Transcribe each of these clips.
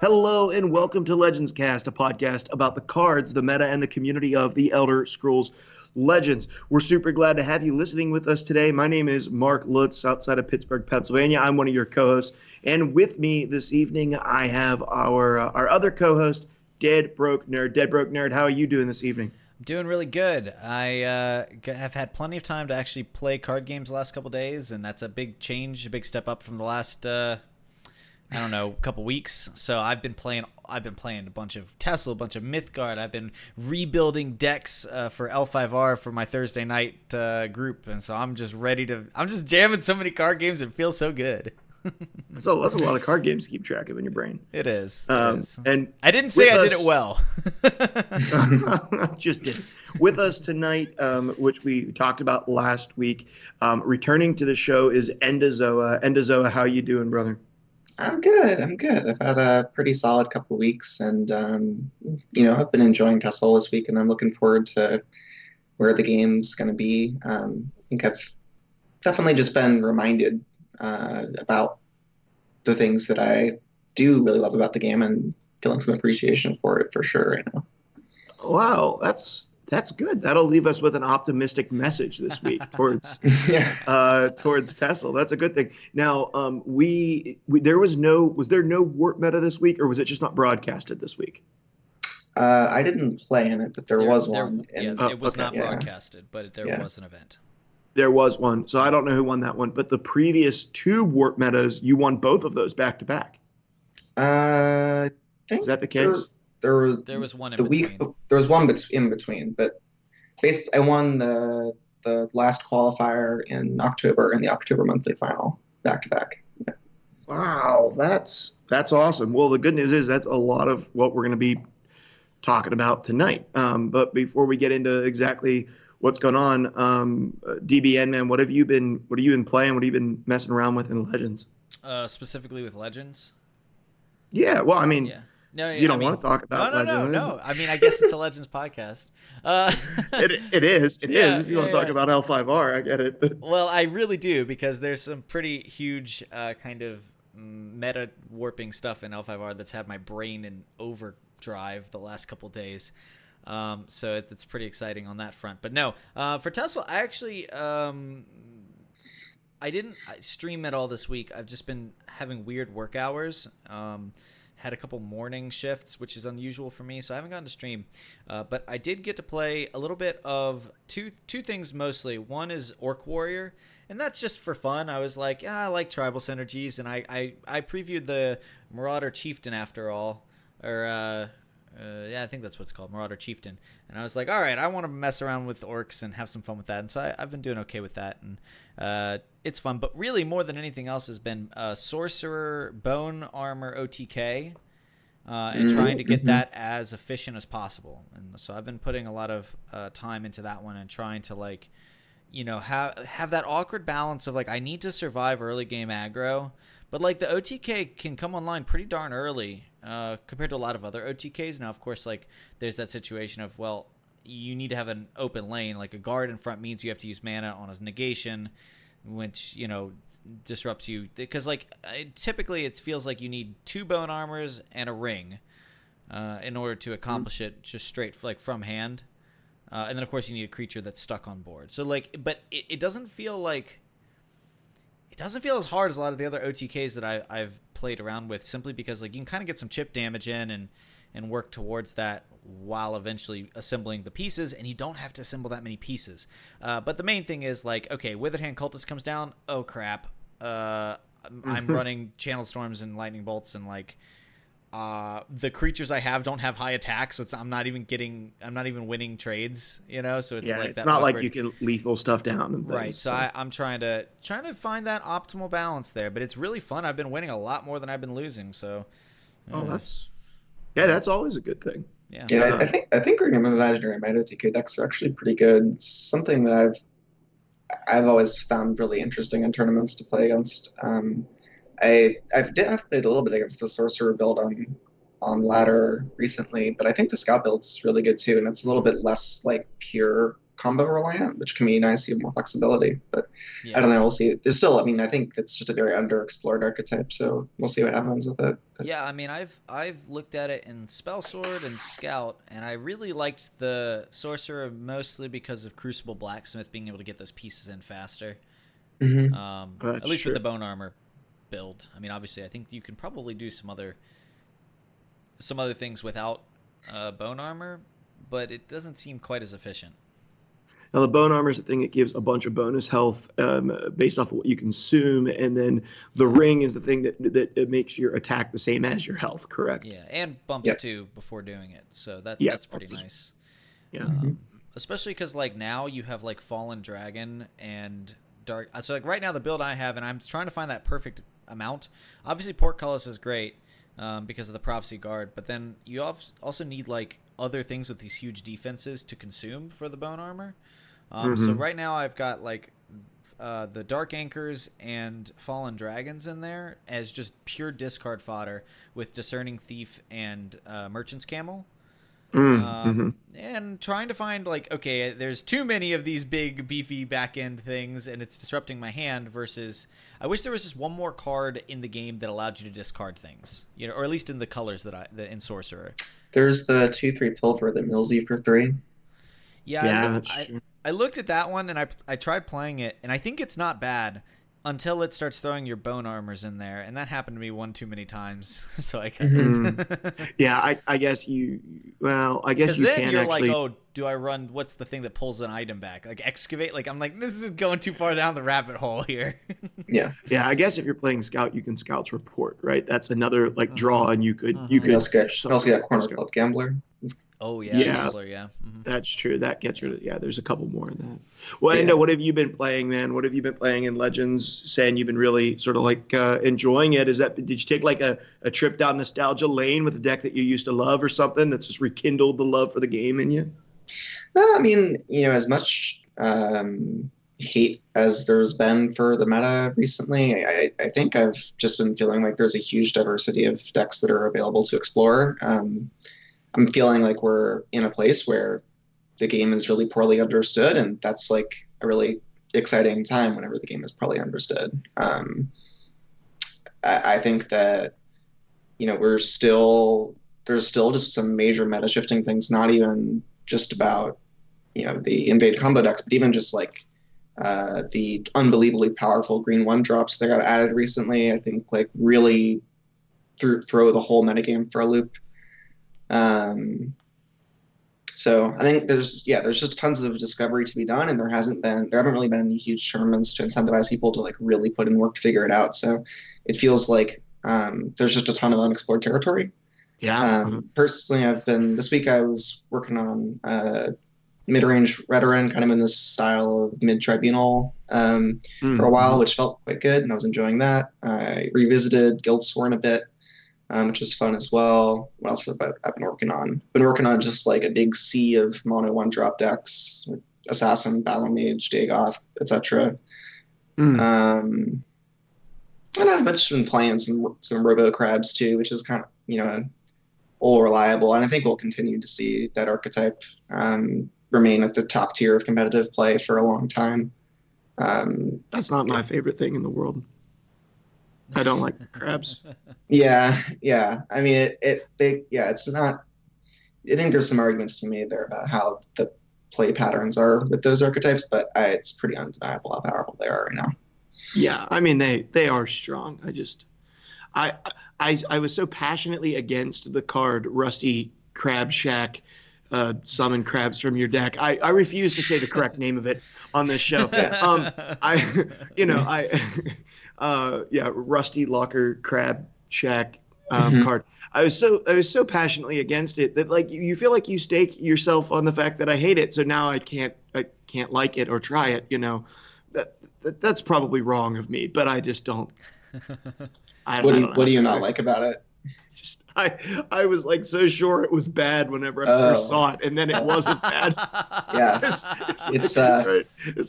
Hello and welcome to Legends Cast, a podcast about the cards, the meta, and the community of the Elder Scrolls Legends. We're super glad to have you listening with us today. My name is Mark Lutz, outside of Pittsburgh, Pennsylvania. I'm one of your co-hosts, and with me this evening, I have our other co-host, Dead Broke Nerd. Dead Broke Nerd, how are you doing this evening? I'm doing really good. I have had plenty of time to actually play card games the last couple days, and that's a big change, a big step up from the last couple weeks. So I've been playing a bunch of TESL, a bunch of Mythgard. I've been rebuilding decks for L5R for my Thursday night group, and so I'm just jamming so many card games. It feels so good. That's a lot of card games to keep track of in your brain. It is. And I didn't say I did it well. Just did. With us tonight, which we talked about last week, returning to the show is EndoZoa. EndoZoa, how you doing, brother? I'm good. I've had a pretty solid couple weeks, and I've been enjoying TESL this week, and I'm looking forward to where the game's going to be. I think I've definitely just been reminded about the things that I do really love about the game, and feeling some appreciation for it for sure. Wow, that's good. That'll leave us with an optimistic message this week towards towards TESL. That's a good thing. Now, was there no warp meta this week, or was it just not broadcasted this week? I didn't play in it, but there was one. It was not broadcasted, but there was an event. There was one, so I don't know who won that one. But the previous two warp metas, you won both of those back to back. I think is that the case? There was one in between. There was one in between, but basically, I won the last qualifier in October and the October monthly final back to back. Wow, that's awesome. Well, the good news is that's a lot of what we're going to be talking about tonight. But before we get into exactly what's going on, DBN man, what have you been playing? What have you been messing around with in Legends? Specifically with Legends? Yeah, well, I mean, no, you don't want to talk about Legends. No. I mean, I guess it's a Legends podcast. It is. If you want to talk about L5R, I get it. But. Well, I really do, because there's some pretty huge kind of meta warping stuff in L5R that's had my brain in overdrive the last couple days. So it's pretty exciting on that front. But no, for TESL, I actually I didn't stream at all this week. I've just been having weird work hours. Had a couple morning shifts, which is unusual for me, so I haven't gotten to stream. But I did get to play a little bit of two things mostly. One is Orc Warrior, and that's just for fun. I was like, I like tribal synergies, and I previewed the Marauder Chieftain after all, or I think that's what it's called, Marauder Chieftain. And I was like, all right, I want to mess around with orcs and have some fun with that. And so I've been doing okay with that, and it's fun. But really, more than anything else, has been Sorcerer, Bone Armor, OTK, and trying to get that as efficient as possible. And so I've been putting a lot of time into that one and trying to have that awkward balance of I need to survive early game aggro, but the OTK can come online pretty darn early compared to a lot of other OTKs. Now, of course, there's that situation of, well, you need to have an open lane. A guard in front means you have to use mana on a negation, which, disrupts you. Because, typically it feels like you need 2 bone armors and a ring in order to accomplish it just straight, from hand. And then, of course, you need a creature that's stuck on board. So, but it doesn't feel like... It doesn't feel as hard as a lot of the other OTKs that I've played around with, simply because you can kind of get some chip damage in and work towards that while eventually assembling the pieces, and you don't have to assemble that many pieces. But the main thing is okay, Withered Hand Cultist comes down. Oh crap! I'm running Channel Storms and Lightning Bolts, and the creatures I have don't have high attacks, so I'm not even winning trades, so it's it's that not awkward. Like you can lethal stuff down and things, right. So I'm trying to find that optimal balance there, but it's really fun. I've been winning a lot more than I've been losing, so that's always a good thing. Yeah, I think Ring of Imaginary Might OTK decks are actually pretty good. It's something that I've always found really interesting in tournaments to play against. I've played a little bit against the Sorcerer build on ladder recently, but I think the Scout build is really good too, and it's a little bit less pure combo reliant, which can be nice. You have more flexibility, but Yeah. I don't know. We'll see. There's still, I mean, I think it's just a very underexplored archetype, so we'll see what happens with it. But Yeah, I mean, I've looked at it in Spell Sword and Scout, and I really liked the Sorcerer mostly because of Crucible Blacksmith being able to get those pieces in faster. Mhm. At least true. with the Bone Armor build. I mean, obviously, I think you can probably do some other things without Bone Armor, but it doesn't seem quite as efficient. Now, the bone armor is the thing that gives a bunch of bonus health based off of what you consume, and then the ring is the thing that it makes your attack the same as your health, correct? Yeah, and bumps Yep. too before doing it, so Yeah, that's pretty nice. Yeah. Especially because like now you have like Fallen Dragon and Dark. So like right now the build I have, and I'm trying to find that perfect amount. Obviously, Portcullis is great because of the Prophecy Guard, but then you also need like other things with these huge defenses to consume for the Bone Armor. So right now I've got like the Dark Anchors and Fallen Dragons in there as just pure discard fodder with Discerning Thief and Merchant's Camel. And trying to find like, okay, there's too many of these big beefy back end things and it's disrupting my hand versus I wish there was just one more card in the game that allowed you to discard things, you know, or at least in the colors that in Sorcerer. There's the 2/3 Pilfer that mills you for 3. Yeah, that's true. I looked at that one and I tried playing it and I think it's not bad until it starts throwing your bone armors in there, and that happened to me one too many times. So I kind of Yeah, I guess you. Well, I guess you then can you're actually. like, oh, do I run? What's the thing that pulls an item back? Like excavate? Like I'm like, this is going too far down the rabbit hole here. Yeah. Yeah, I guess if you're playing Scout, you can Scout's Report, right? That's another like draw, and you could You could. also get Corner Belt Gambler. Oh yeah, Yeah. Gambler, yeah. That's true. That gets rid of. Yeah, there's a couple more in that. Well, Yeah. Endo, what have you been playing, man? What have you been playing in Legends? Saying you've been really sort of like enjoying it. Is that did you take like a trip down nostalgia lane with a deck that you used to love or something that's just rekindled the love for the game in you? I mean, as much hate as there's been for the meta recently, I think I've just been feeling like there's a huge diversity of decks that are available to explore. I'm feeling like we're in a place where the game is really poorly understood, and that's like a really exciting time whenever the game is poorly understood. I think that there's still just some major meta shifting things, not even just about the invade combo decks, but even just like the unbelievably powerful green 1-drops that got added recently. I think like really throw the whole metagame for a loop. So I think there's just tons of discovery to be done, and there haven't really been any huge tournaments to incentivize people to like really put in work to figure it out. So it feels like there's just a ton of unexplored territory. Yeah. Personally, this week I was working on mid-range veteran, kind of in this style of mid-tribunal for a while, which felt quite good, and I was enjoying that. I revisited Guildsworn a bit, which was fun as well. What else have I been working on? Been working on just like a big sea of mono 1-drop decks, Assassin, Battle Mage, Dagoth, etc. And I've just been playing some Robo Crabs too, which is kind of all reliable, and I think we'll continue to see that archetype remain at the top tier of competitive play for a long time. That's not my favorite thing in the world. I don't like crabs. Yeah. I mean, it's not. I think there's some arguments to be made there about how the play patterns are with those archetypes, but it's pretty undeniable how powerful they are right now. Yeah, I mean they are strong. I was so passionately against the card Rusty Crab Shack. Summon crabs from your deck. I refuse to say the correct name of it on this show. Rusty Locker Crab Shack card. I was so passionately against it that like you feel like you stake yourself on the fact that I hate it. So now I can't like it or try it. That's probably wrong of me, but I just don't. What do you not like about it? Just I was like so sure it was bad whenever I first saw it, and then it wasn't bad. Yeah, it's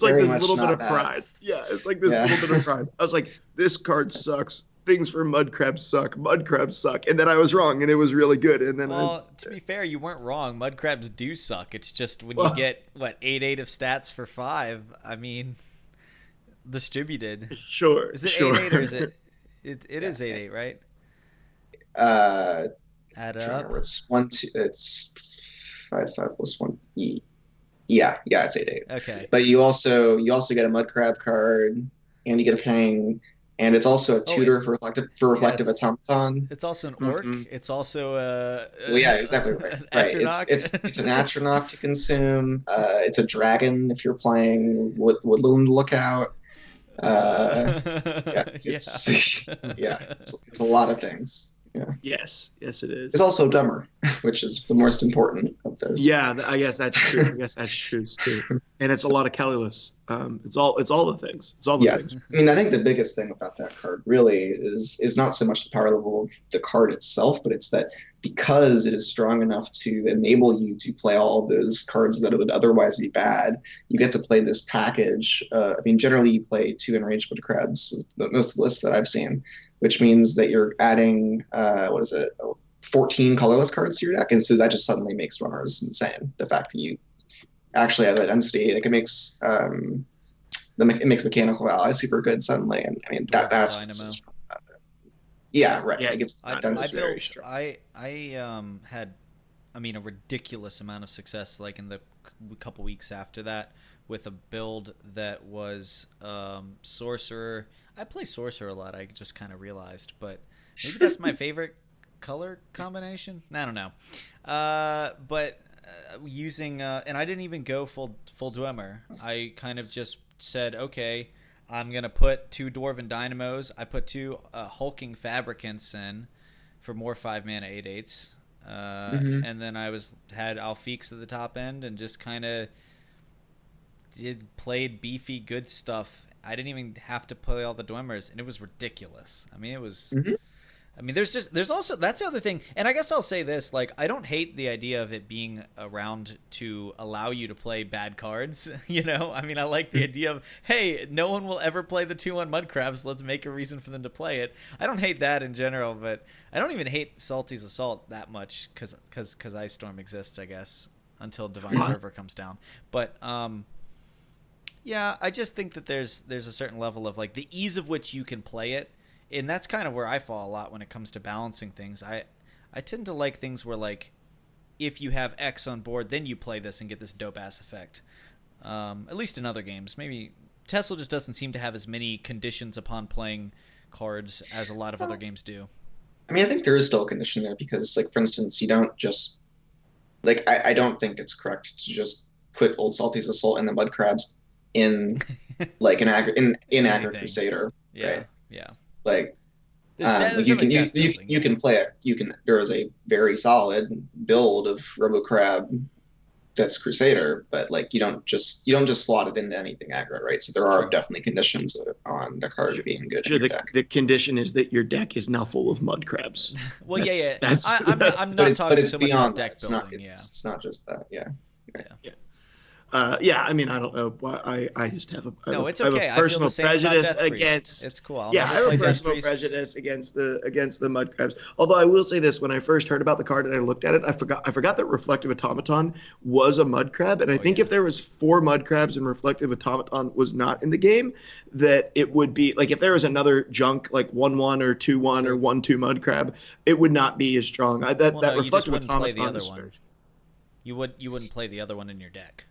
like this little bit of bad. pride. Yeah, it's like this little bit of pride. I was like, this card sucks. things for mud crabs suck. Mud crabs suck. And then I was wrong, and it was really good. And then to be fair, you weren't wrong. Mud crabs do suck. It's just when Well- you get, 8/8 of stats for 5, I mean, distributed. Sure. Is it sure. 8/8 or is it? It is 8/8, right? Uh, Add trying to up. remember. It's 1, 2. It's 5, 5 plus 1. Yeah, it's 8, 8. Okay. But you also get a mud crab card, and you get a fang, and it's also a tutor for reflective it's- automaton. It's also an orc. Mhm. It's also Well, yeah, exactly right. an Right. atronach. It's an atronach to consume. It's a dragon if you're playing Woodland Lookout. It's a lot of things. Yeah. Yes, it is. It's also dumber, which is the most important of those. Yeah, I guess that's true. Too. And it's a lot of calculus. It's all the things. It's all the Yeah. things. I mean, I think the biggest thing about that card really is not so much the power level of the card itself, but it's that because it is strong enough to enable you to play all of those cards that would otherwise be bad, you get to play this package. I mean, generally you play 2 enraged wood crabs with most of the lists that I've seen, which means that you're adding 14 colorless cards to your deck, and so that just suddenly makes runners insane. The fact that you actually have that density, like it makes mechanical allies super good suddenly, and I mean that's Dynamo. yeah, right. Yeah, It gives I density. built. I had, I mean, a ridiculous amount of success. Like in the couple weeks after that, with a build that was sorcerer. I play sorcerer a lot. I just kind of realized, but maybe that's my favorite color combination. I don't know. But using and I didn't even go full Dwemer. I kind of just said, okay, I'm gonna put 2 Dwarven Dynamos. I put 2 hulking Fabricants in for more 5-mana 8/8s. And then I had Alfiks at the top end and just kind of played beefy good stuff. I didn't even have to play all the Dwemers, and it was ridiculous. I mean, it was. I mean, there's also that's the other thing, and I guess I'll say this: like, I don't hate the idea of it being around to allow you to play bad cards. You know, I mean, I like the idea of, hey, no one will ever play the 2/1 mud crabs. Let's make a reason for them to play it. I don't hate that in general, but I don't even hate Salty's Assault that much because Ice Storm exists, I guess, until Divine Fervor comes down. But yeah, I just think that there's a certain level of like the ease of which you can play it. And that's kind of where I fall a lot when it comes to balancing things. I tend to like things where, like, if you have X on board, then you play this and get this dope-ass effect. At least in other games. Maybe TESL just doesn't seem to have as many conditions upon playing cards as a lot of other games do. I mean, I think there is still a condition there because, like, for instance, you don't just like I don't think it's correct to just put Old Salty's Assault and the Mud Crabs in like an Aggro Crusader. Yeah, right? yeah. Like, There's you other can deck you building, can play it. There is a very solid build of RoboCrab that's Crusader, but like you don't just slot it into anything aggro, right? So there are True. definitely conditions on the card being good Sure, in your deck. the condition is that your deck is now full of mud crabs. Well, yeah. That's- I'm that's- not But talking it's so much beyond about deck that. It's building. not. It's not just that. Yeah. Yeah, I mean, I don't know why I just have a No, it's I have a okay. I feel personal the same about prejudice Death Priest. against. It's cool. I'll Yeah, I never have play a Death personal Priest. prejudice against the mud crabs. Although I will say this: when I first heard about the card and I looked at it, I forgot that Reflective Automaton was a mud crab, and I think if there was 4 mud crabs and Reflective Automaton was not in the game, that it would be like if there was another junk like 1/1 or 2/1 or 1/2 mud crab, it would not be as strong. Well, no, you just Reflective wouldn't play the Automaton other is one. You wouldn't play the other one in your deck.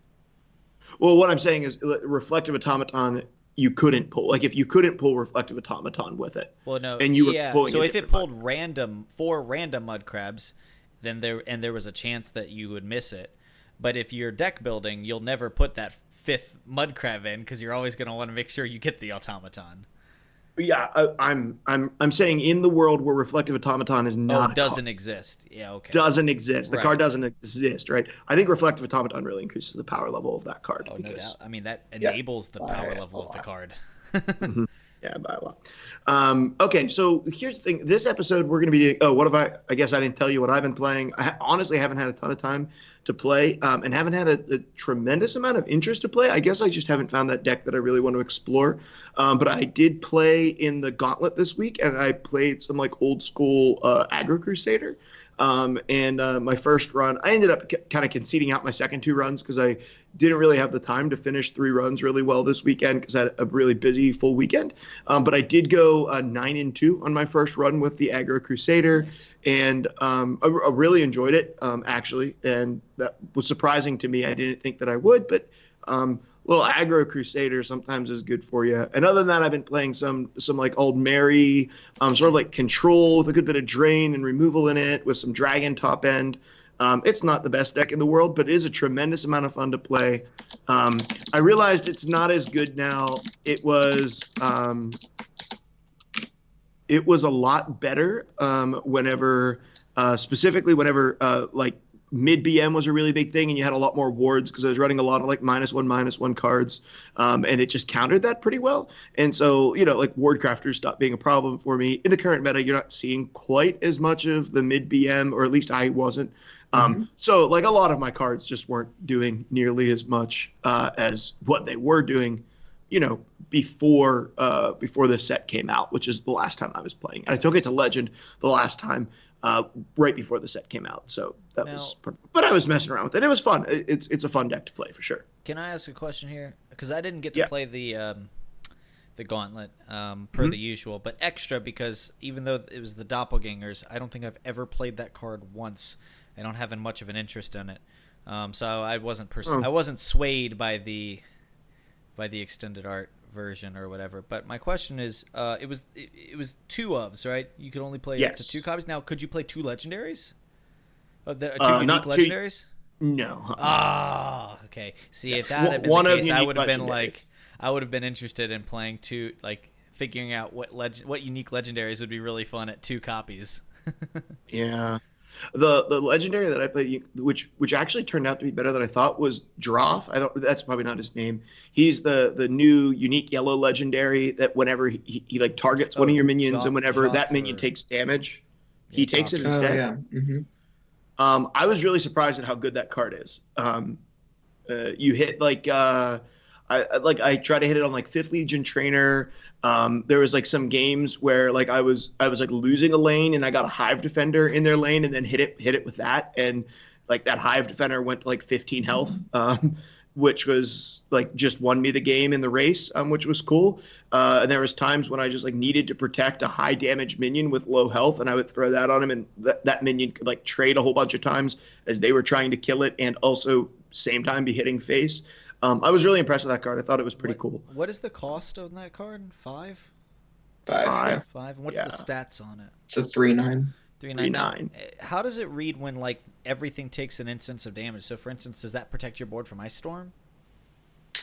Well, what I'm saying is Reflective Automaton you couldn't pull. Like if you couldn't pull Reflective Automaton with it. Well, no. And you were yeah. pulling So a if it different pulled 4 random mud crabs, then there was a chance that you would miss it. But if you're deck building, you'll never put that 5th mud crab in because you're always going to want to make sure you get the automaton. Yeah, I'm saying in the world where Reflective Automaton is not doesn't exist. Yeah, okay. Doesn't exist. The Right. card doesn't exist, right? I think Reflective Automaton really increases the power level of that card. Oh, no because, doubt. I mean, that enables the power Yeah, level of the card. Yeah, by a lot. Okay, so here's the thing. This episode, we're going to be doing. Oh, what have I guess I didn't tell you what I've been playing. I honestly haven't had a ton of time to play, and haven't had a tremendous amount of interest to play. I guess I just haven't found that deck that I really want to explore. But I did play in the Gauntlet this week, and I played some like old school Aggro Crusader. And my first run, I ended up kind of conceding out my second two runs because I didn't really have the time to finish three runs really well this weekend because I had a really busy full weekend. But I did go 9-2 on my first run with the Aggro Crusader, nice. And I really enjoyed it, actually. And that was surprising to me. I didn't think that I would, but little Aggro Crusader sometimes is good for you. And other than that, I've been playing some like Old Mary, sort of like Control with a good bit of drain and removal in it with some Dragon top end. It's not the best deck in the world, but it is a tremendous amount of fun to play. I realized it's not as good now. It was a lot better whenever like mid BM was a really big thing, and you had a lot more wards because I was running a lot of like -1/-1 cards, and it just countered that pretty well. And so, like ward crafters stopped being a problem for me. In the current meta, you're not seeing quite as much of the mid BM, or at least I wasn't. So like a lot of my cards just weren't doing nearly as much as what they were doing, before this set came out, which is the last time I was playing. And I took it to Legend the last time, right before the set came out. So that was perfect. But I was messing around with it. It was fun. It's a fun deck to play for sure. Can I ask a question here? Because I didn't get to play the Gauntlet per the usual, but extra because even though it was the Doppelgangers, I don't think I've ever played that card once. I don't have much of an interest in it. So I wasn't I wasn't swayed by the extended art version or whatever. But my question is, it was two ofs, right? You could only play up to two copies. Now, could you play two legendaries? Two unique legendaries? No. Okay. See, if that had been the case, I would have been interested in playing two, like figuring out what unique legendaries would be really fun at two copies. Yeah. The legendary that I played, which actually turned out to be better than I thought, was Droth. That's probably not his name. He's the new unique yellow legendary that whenever he like targets one of your minions, and whenever that minion takes damage, he takes it instead. Oh, yeah. I was really surprised at how good that card is. You hit like I try to hit it on like 5th Legion Trainer. There was like some games where like I was like losing a lane, and I got a Hive Defender in their lane and then hit it with that, and like that Hive Defender went to like 15 health, which was like just won me the game in the race, which was cool. And there was times when I just like needed to protect a high damage minion with low health, and I would throw that on him, and that minion could like trade a whole bunch of times as they were trying to kill it, and also same time be hitting face. I was really impressed with that card. I thought it was pretty cool. What is the cost of that card? 5? 5. 5. What's the stats on it? It's a 3/9. 3/9. How does it read when like everything takes an instance of damage? So, for instance, does that protect your board from Ice Storm?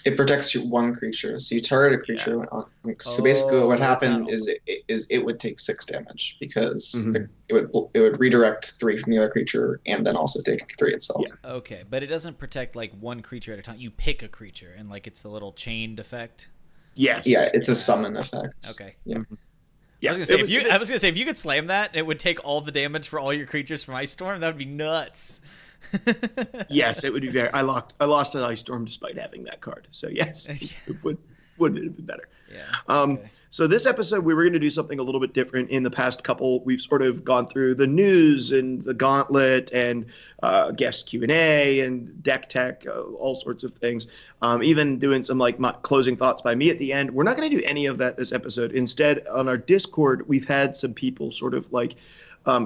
It protects one creature. So you target a creature. Yeah. So basically, what happened is it would take 6 damage because it would redirect 3 from the other creature and then also take 3 itself. Yeah. Okay, but it doesn't protect like one creature at a time. You pick a creature, and like it's the little chained effect. Yes. Yeah, it's a summon effect. Okay. Yeah. Yeah. I was gonna say if you could slam that, it would take all the damage for all your creatures from Ice Storm. That would be nuts. Yes, it would be very. I lost an Ice Storm despite having that card. So yes, it would have been better. Yeah. Okay. So this episode, we were going to do something a little bit different. In the past couple, we've sort of gone through the news and the Gauntlet and guest Q&A and deck tech, all sorts of things. Even doing some like closing thoughts by me at the end. We're not going to do any of that this episode. Instead, on our Discord, we've had some people sort of like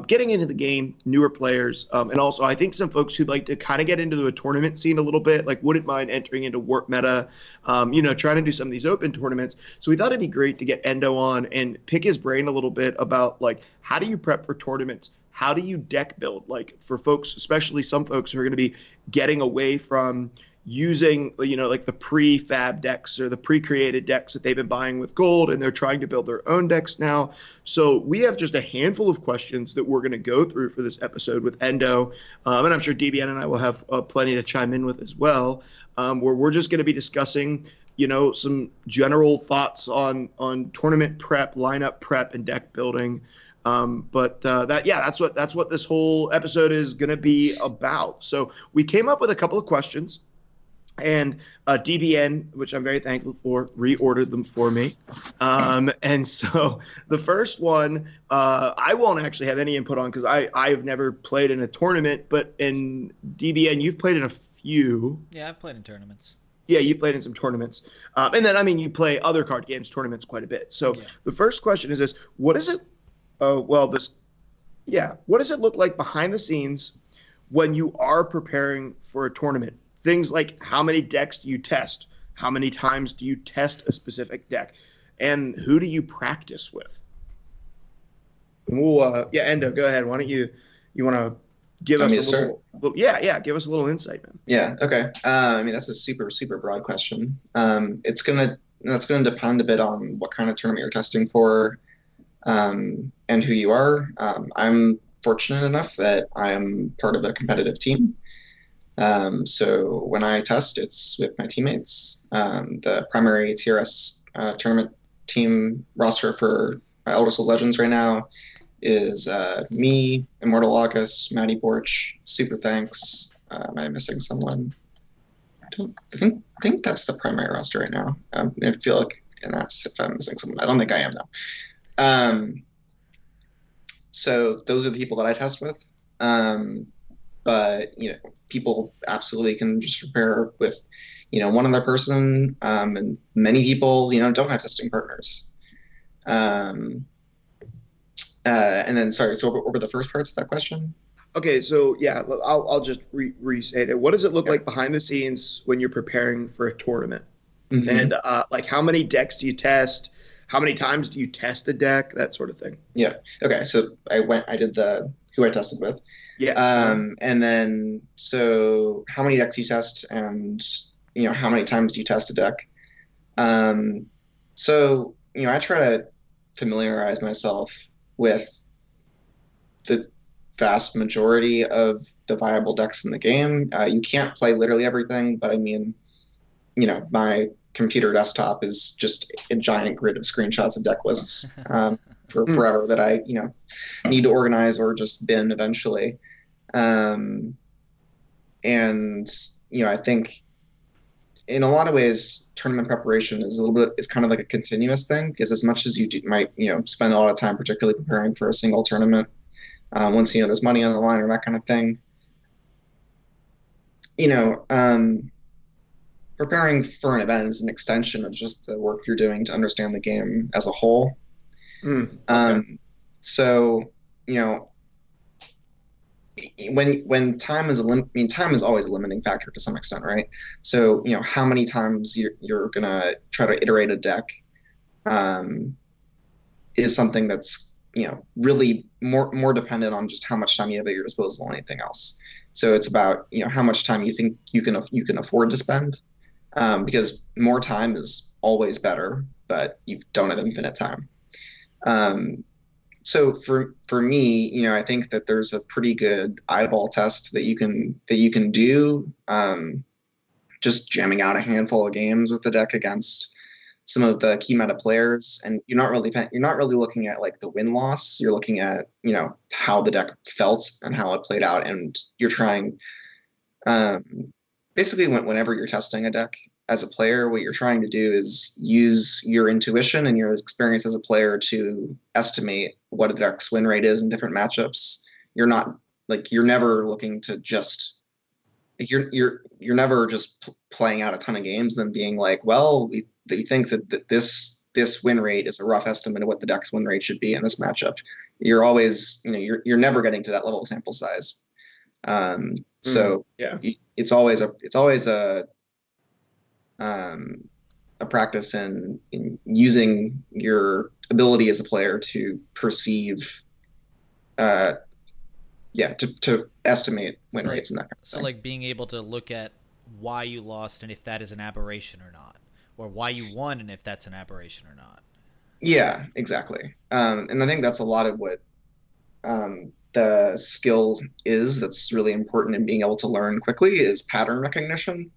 getting into the game, newer players, and also I think some folks who'd like to kind of get into the tournament scene a little bit, like wouldn't mind entering into Warp Meta, trying to do some of these open tournaments. So we thought it'd be great to get Endo on and pick his brain a little bit about like, how do you prep for tournaments? How do you deck build? Like for folks, especially some folks who are going to be getting away from using, like the prefab decks or the pre-created decks that they've been buying with gold, and they're trying to build their own decks now. So we have just a handful of questions that we're going to go through for this episode with Endo, and I'm sure DBN and I will have plenty to chime in with as well, where we're just going to be discussing some general thoughts on tournament prep, lineup prep, and deck building. That's what this whole episode is going to be about. So we came up with a couple of questions, and DBN, which I'm very thankful for, reordered them for me. And so the first one, I won't actually have any input on because I've never played in a tournament, but in DBN, you've played in a few. Yeah, I've played in tournaments. Yeah, you played in some tournaments. And then, I mean, you play other card games, tournaments quite a bit. So The first question is this: what is it? What does it look like behind the scenes when you are preparing for a tournament? Things like how many decks do you test? How many times do you test a specific deck? And who do you practice with? Endo, go ahead. Why don't you want to give us a little, give us a little insight, man. Yeah, okay. I mean, that's a super, super broad question. That's gonna depend a bit on what kind of tournament you're testing for, and who you are. I'm fortunate enough that I'm part of a competitive team. So when I test, it's with my teammates. The primary TRS tournament team roster for Elder Scrolls Legends right now is me, Immortal August, Maddie Borch, Super Thanks. Am I missing someone? I don't think that's the primary roster right now. I feel like if I'm missing someone. I don't think I am though. So those are the people that I test with. But people absolutely can just prepare with one other person, and many people don't have testing partners. And then sorry, so what were the first parts of that question? Okay, so I'll just restate it. What does it look like behind the scenes when you're preparing for a tournament? Mm-hmm. And like how many decks do you test? How many times do you test a deck? That sort of thing. Yeah. Okay. So I did the who I tested with. Yeah. And then so how many decks you test, and how many times do you test a deck? So I try to familiarize myself with the vast majority of the viable decks in the game. You can't play literally everything, but I mean, my computer desktop is just a giant grid of screenshots of deck lists for forever that I need to organize or just bin eventually. And I think in a lot of ways tournament preparation is kind of like a continuous thing, because as much as you might spend a lot of time particularly preparing for a single tournament, once there's money on the line or that kind of thing, preparing for an event is an extension of just the work you're doing to understand the game as a whole. Okay. So, when time is time is always a limiting factor to some extent, right? So, how many times you're gonna try to iterate a deck is something that's really more dependent on just how much time you have at your disposal than anything else. So it's about how much time you think you can afford to spend. Because more time is always better, but you don't have infinite time. So for me, I think that there's a pretty good eyeball test that you can do, just jamming out a handful of games with the deck against some of the key meta players, and you're not really looking at like the win-loss. You're looking at how the deck felt and how it played out, and you're trying. Basically, whenever you're testing a deck as a player, what you're trying to do is use your intuition and your experience as a player to estimate what a deck's win rate is in different matchups. You're never looking to just you're never just playing out a ton of games and then being like, well, we think that this win rate is a rough estimate of what the deck's win rate should be in this matchup. You're always you're never getting to that level of sample size. It's always a practice in using your ability as a player to perceive, to estimate win rates and that kind of thing. So like being able to look at why you lost and if that is an aberration or not, or why you won and if that's an aberration or not. Yeah, exactly. And I think that's a lot of what the skill is that's really important in being able to learn quickly is pattern recognition.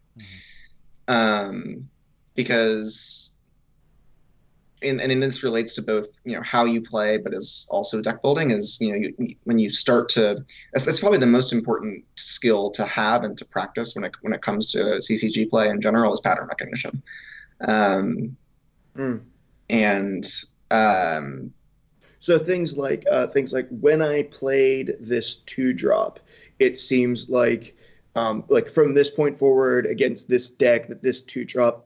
Mm-hmm. because and this relates to both, how you play, but is also deck building is, when you start to, that's probably the most important skill to have and to practice when it comes to CCG play in general is pattern recognition. Um, Mm. and So things like when I played this 2-drop, it seems like from this point forward against this deck that this 2-drop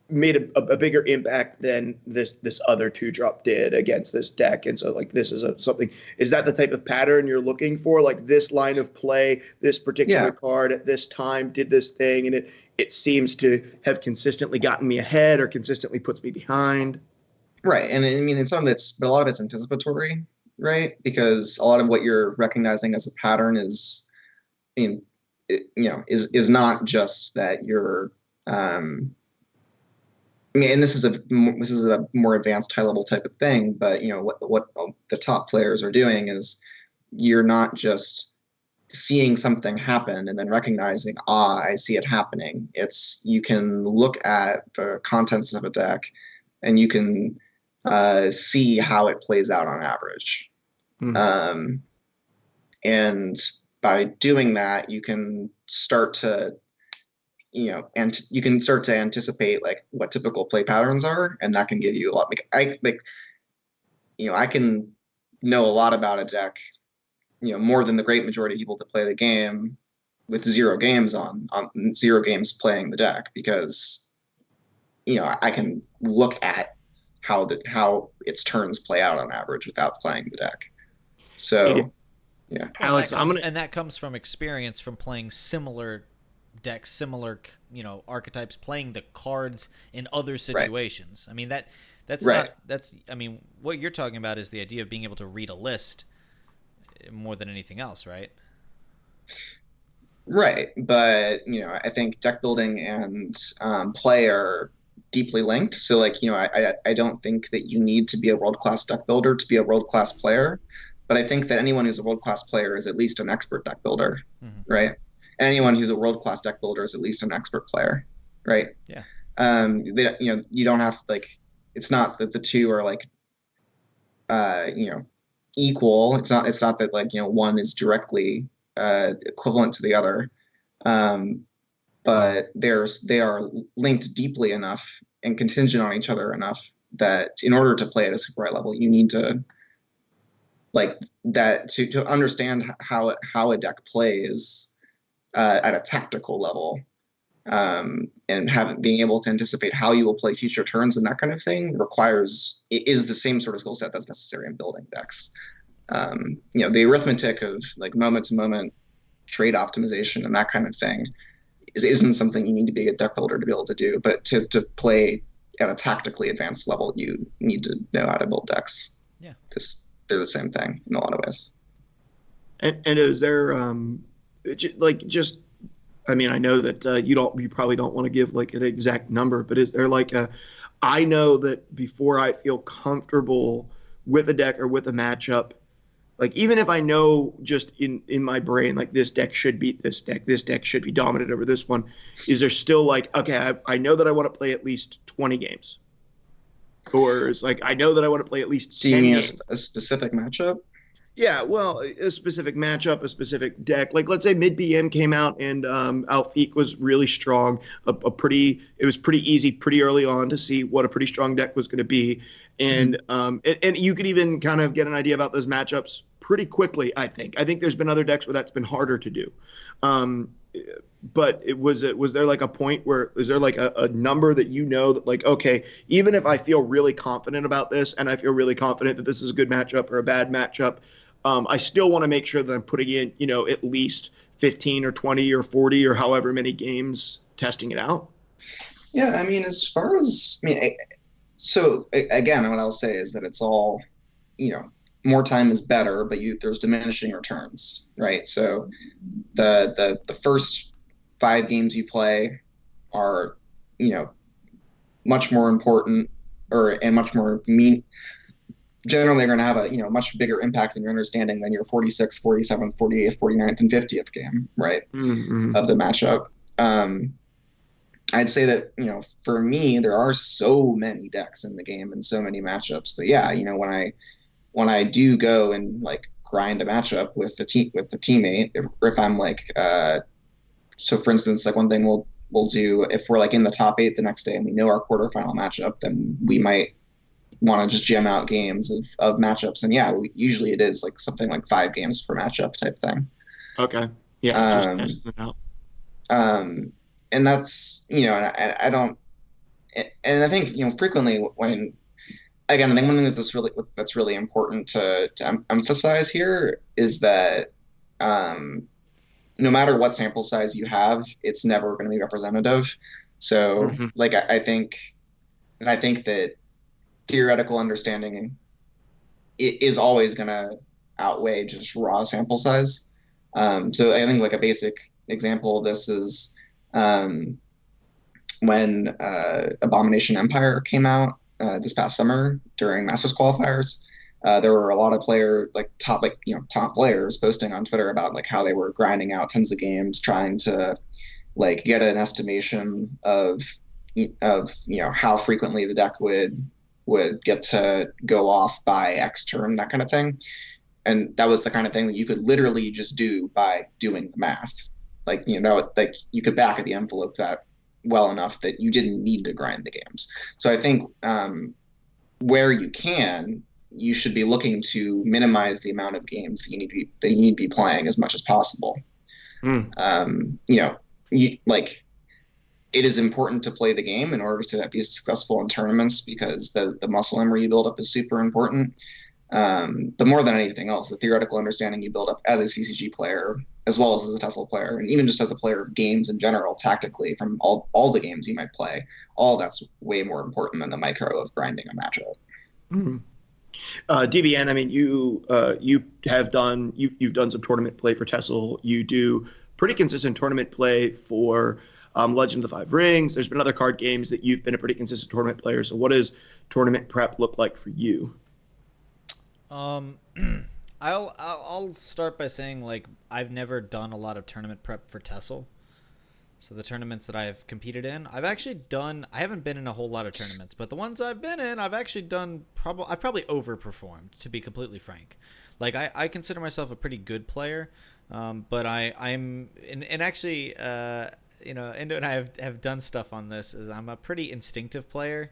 made a bigger impact than this other 2-drop did against this deck. And so like this is something, is that the type of pattern you're looking for? Like this line of play, this particular yeah, card at this time did this thing, and it seems to have consistently gotten me ahead or consistently puts me behind. right. And I mean, but a lot of it's anticipatory, right? Because a lot of what you're recognizing as a pattern is, I mean, is not just that you're, I mean, and this is a more advanced high level type of thing, but what the top players are doing is you're not just seeing something happen and then recognizing, I see it happening. It's you can look at the contents of a deck and you can see how it plays out on average. Mm. And by doing that, you can start to and you can start to anticipate like what typical play patterns are, and that can give you a lot. I can know a lot about a deck, more than the great majority of people that play the game with zero games on 0 games playing the deck, because I can look at how its turns play out on average without playing the deck. So yeah, Alex, and that comes from experience from playing similar decks, similar archetypes, playing the cards in other situations. Right. I mean that's right. not that's I mean what you're talking about is the idea of being able to read a list more than anything else, right? Right, but I think deck building and play are deeply linked. So like I don't think that you need to be a world-class deck builder to be a world-class player, but I think that anyone who's a world-class player is at least an expert deck builder, right? Anyone who's a world-class deck builder is at least an expert player, right? Yeah. You don't have it's not that the two are like, equal. It's not that like, one is directly equivalent to the other. But they are linked deeply enough and contingent on each other enough that in order to play at a super high level, you need to like that to understand how a deck plays at a tactical level, and being able to anticipate how you will play future turns and that kind of thing is the same sort of skill set that's necessary in building decks. The arithmetic of like moment to moment trade optimization and that kind of thing isn't something you need to be a deck builder to be able to do, but to play at a tactically advanced level, you need to know how to build decks. Yeah, because they're the same thing in a lot of ways. And is there I mean, I know that you probably don't want to give like an exact number, but is there like I know that before I feel comfortable with a deck or with a matchup, like even if I know just in my brain, like this deck should beat this deck should be dominant over this one, is there still like, okay, I know that I want to play at least 20 games? Or it's like, I know that I want to play at least 10 games. A specific matchup? Yeah, well, a specific matchup, a specific deck. Like, let's say mid BM came out and Alfiq was really strong. It was pretty easy pretty early on to see what a pretty strong deck was going to be, and you could even kind of get an idea about those matchups pretty quickly. I think there's been other decks where that's been harder to do. But was there like a point where is there like a number that that like, okay, even if I feel really confident about this and I feel really confident that this is a good matchup or a bad matchup, I still want to make sure that I'm putting in, at least 15 or 20 or 40 or however many games testing it out? Yeah, I mean, so again, what I'll say is that it's all, more time is better, but there's diminishing returns, right? So the first 5 games you play are, much more important and much more generally they're going to have a much bigger impact in your understanding than your 46th, 47th, 48th, 49th, and 50th game, right? Mm-hmm. Of the matchup. I'd say that, for me, there are so many decks in the game and so many matchups that, yeah, when I do go and like grind a matchup with the teammate, if I'm like so for instance, like one thing we'll do if we're like in the top eight the next day and we know our quarterfinal matchup, then we might want to just jam out games of matchups. And yeah, usually it is like something like 5 games per matchup type thing. Okay. Yeah, just Um, testing it out. um, and that's, and I don't, and I think, frequently when, again, I think one thing that's really important to emphasize here is that um, no matter what sample size you have, it's never going to be representative. So, Hmm. like, I think that theoretical understanding is always going to outweigh just raw sample size. So, I think like a basic example of this is um, when Abomination Empire came out this past summer during Masters qualifiers. There were a lot of top players posting on Twitter about like how they were grinding out tons of games, trying to like get an estimation of how frequently the deck would get to go off by X turn, that kind of thing. And that was the kind of thing that you could literally just do by doing the math. Like, like you could back of the envelope that well enough that you didn't need to grind the games. So I think where you can, you should be looking to minimize the amount of games that you need to be playing as much as possible. Mm. Like it is important to play the game in order to be successful in tournaments because the muscle memory you build up is super important. But more than anything else, the theoretical understanding you build up as a CCG player, as well as a TESL player, and even just as a player of games in general, tactically, from all the games you might play, all that's way more important than the micro of grinding a matchup. Mm. DBN, I mean, you've done some tournament play for TESL. You do pretty consistent tournament play for Legend of the Five Rings. There's been other card games that you've been a pretty consistent tournament player. So, what does tournament prep look like for you? Um, I'll start by saying like I've never done a lot of tournament prep for TESL. So the tournaments that I've competed in, I haven't been in a whole lot of tournaments, but the ones I've been in, I've actually I've probably overperformed, to be completely frank. Like I consider myself a pretty good player, but and actually, Endo and I have done stuff on this. Is I'm a pretty instinctive player,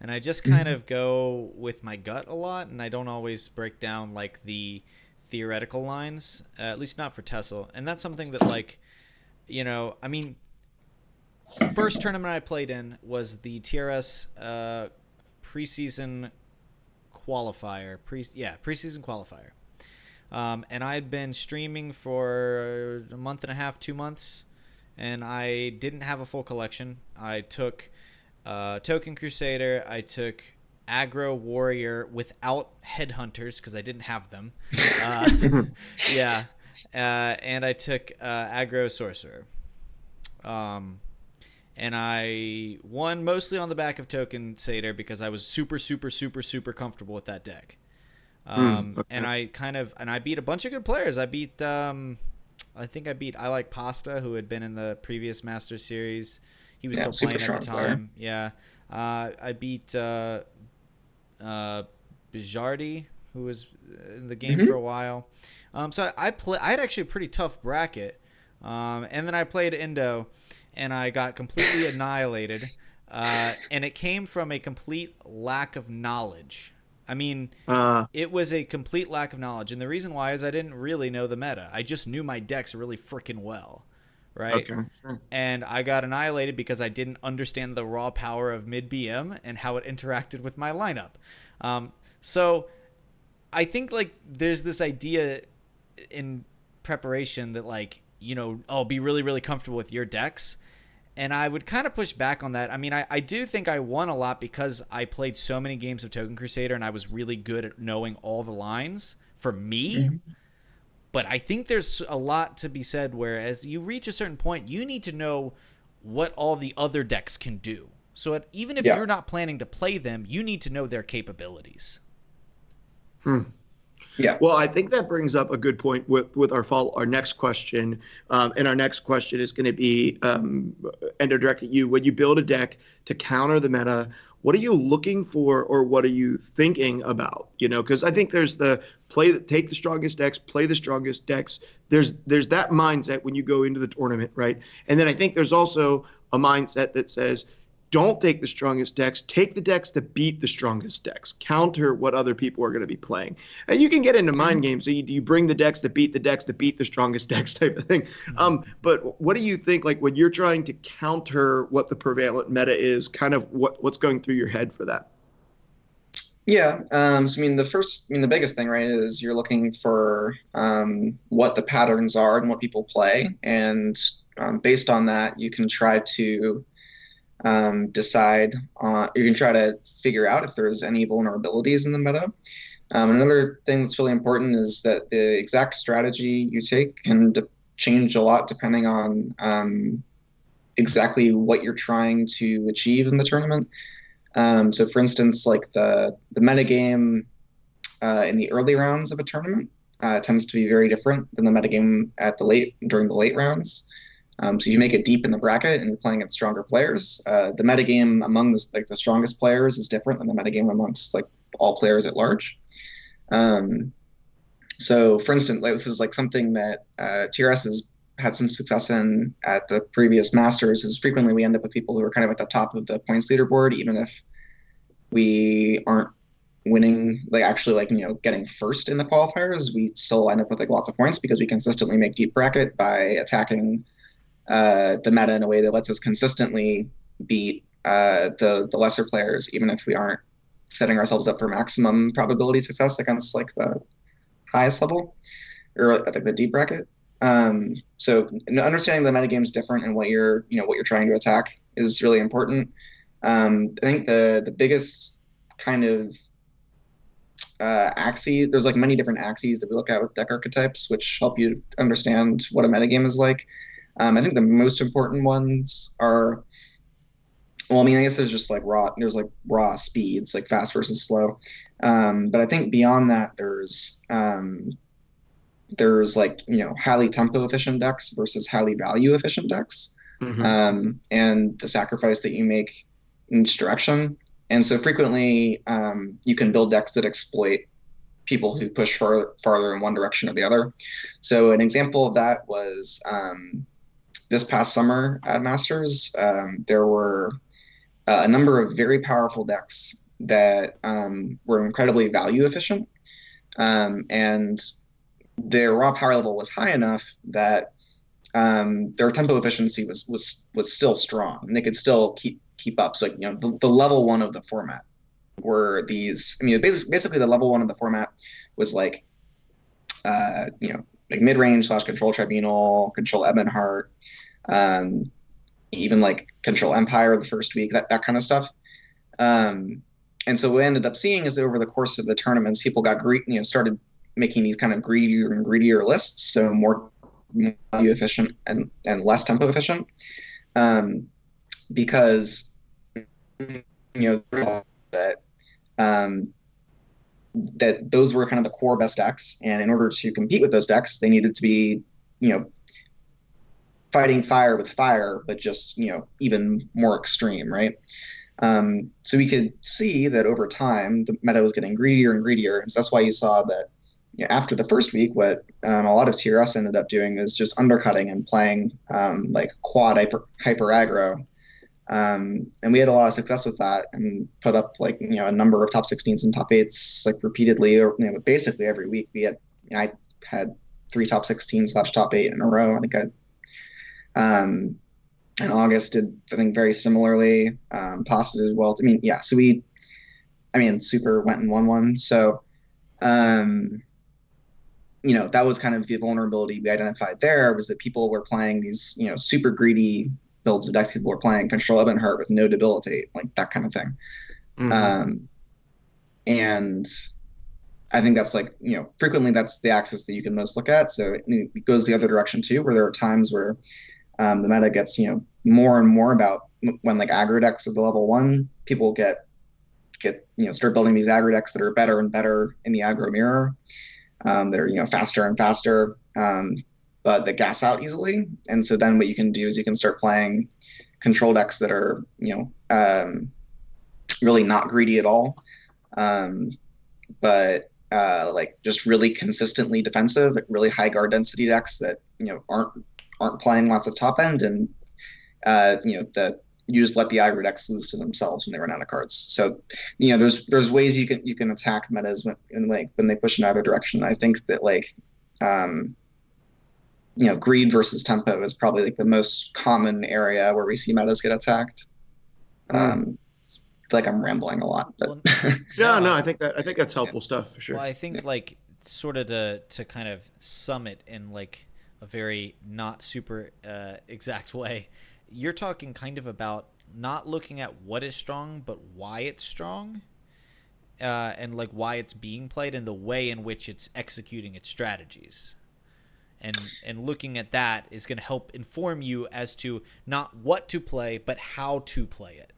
and I just kind of go with my gut a lot, and I don't always break down like the theoretical lines, at least not for TESL, and that's something that like, I mean, first tournament I played in was the TRS preseason qualifier. Preseason qualifier. And I'd been streaming for a month and a half, 2 months, and I didn't have a full collection. I took Token Crusader. I took Aggro Warrior without Headhunters because I didn't have them. Yeah. And I took Aggro Sorcerer. And I won mostly on the back of Token Satyr because I was super, super, super, super comfortable with that deck. Okay. And I beat a bunch of good players. I think I beat I Like Pasta, who had been in the previous Master Series. He was still playing at the time. Player. Yeah. I beat Bijardi, who was in the game for a while. So I had actually a pretty tough bracket. And then I played Endo, and I got completely annihilated. And it came from a complete lack of knowledge. I mean, it was a complete lack of knowledge. And the reason why is I didn't really know the meta. I just knew my decks really freaking well. Right? Okay, sure. And I got annihilated because I didn't understand the raw power of mid BM and how it interacted with my lineup. So I think like there's this idea in preparation that like, be really, really comfortable with your decks. And I would kind of push back on that. I mean, I do think I won a lot because I played so many games of Token Crusader and I was really good at knowing all the lines for me. Mm-hmm. But I think there's a lot to be said where as you reach a certain point, you need to know what all the other decks can do. So even if you're not planning to play them, you need to know their capabilities. Yeah. Well, I think that brings up a good point with our next question, and our next question is going to be Endo directed at you. When you build a deck to counter the meta, what are you looking for, or what are you thinking about? Because I think there's take the strongest decks, play the strongest decks. There's that mindset when you go into the tournament, right? And then I think there's also a mindset that says, don't take the strongest decks. Take the decks that beat the strongest decks. Counter what other people are going to be playing. And you can get into mind games. So you bring the decks that beat the strongest decks type of thing. But what do you think, like when you're trying to counter what the prevalent meta is, kind of what's going through your head for that? Yeah. So the biggest thing, right, is you're looking for what the patterns are and what people play. And based on that, you can try to decide you can try to figure out if there's any vulnerabilities in the meta. Another thing that's really important is that the exact strategy you take can change a lot depending on exactly what you're trying to achieve in the tournament. So for instance, like the metagame in the early rounds of a tournament tends to be very different than the metagame during the late rounds. So you make it deep in the bracket and you're playing against stronger players. The metagame among the strongest players is different than the metagame amongst like all players at large. So for instance, this is like something that TRS has had some success in at the previous Masters. Is frequently we end up with people who are kind of at the top of the points leaderboard, even if we aren't winning, getting first in the qualifiers. We still end up with like lots of points because we consistently make deep bracket by attacking the meta in a way that lets us consistently beat the lesser players, even if we aren't setting ourselves up for maximum probability success against like the highest level or I think the deep bracket. So understanding the metagame is different and what you're trying to attack is really important. I think the biggest kind of axis, there's like many different axes that we look at with deck archetypes, which help you understand what a metagame is like. I think the most important ones are, I guess there's just like raw speeds, like fast versus slow. But I think beyond that, there's like, highly tempo efficient decks versus highly value efficient decks. And the sacrifice that you make in each direction. And so frequently you can build decks that exploit people who push farther in one direction or the other. So an example of that was this past summer at Masters, there were a number of very powerful decks that were incredibly value efficient. And their raw power level was high enough that their tempo efficiency was still strong, and they could still keep up. So the level one of the format were these. Basically the level one of the format was like like mid-range / control tribunal, control Ebonheart, even like control Empire the first week, that kind of stuff. And so what we ended up seeing is that over the course of the tournaments, people got started making these kind of greedier and greedier lists, so more value efficient and less tempo efficient, because that those were kind of the core best decks, and in order to compete with those decks, they needed to be fighting fire with fire, but just even more extreme, right? So we could see that over time the meta was getting greedier and greedier, and so that's why you saw that after the first week, what a lot of TRS ended up doing is just undercutting and playing like quad hyper aggro. And we had a lot of success with that and put up like, a number of top 16s and top 8s like repeatedly, or basically every week. I had 3 top 16s / top 8 in a row. I think in August did, I think, very similarly. Pasta did well. So Super went and won one. So, that was kind of the vulnerability we identified there, was that people were playing these, super greedy builds of decks. People were playing control Ebonheart with no debilitate, like that kind of thing. And I think that's like, frequently that's the axis that you can most look at. So it goes the other direction too, where there are times where the meta gets, more and more about when like aggro decks are the level 1, people get start building these aggro decks that are better and better in the aggro mirror. They're, faster and faster, but that gas out easily. And so then what you can do is you can start playing control decks that are, really not greedy at all, but like just really consistently defensive, like really high guard density decks that aren't playing lots of top end, and that you just let the aggro decks lose to themselves when they run out of cards. So there's ways you can attack metas when they push in either direction. I think that greed versus tempo is probably like the most common area where we see metas get attacked. I feel like I'm rambling a lot, but no, I think that's helpful stuff for sure. Well, I think like sort of to kind of sum it in like a very not super exact way, you're talking kind of about not looking at what is strong, but why it's strong, and like why it's being played and the way in which it's executing its strategies. And looking at that is going to help inform you as to not what to play, but how to play it.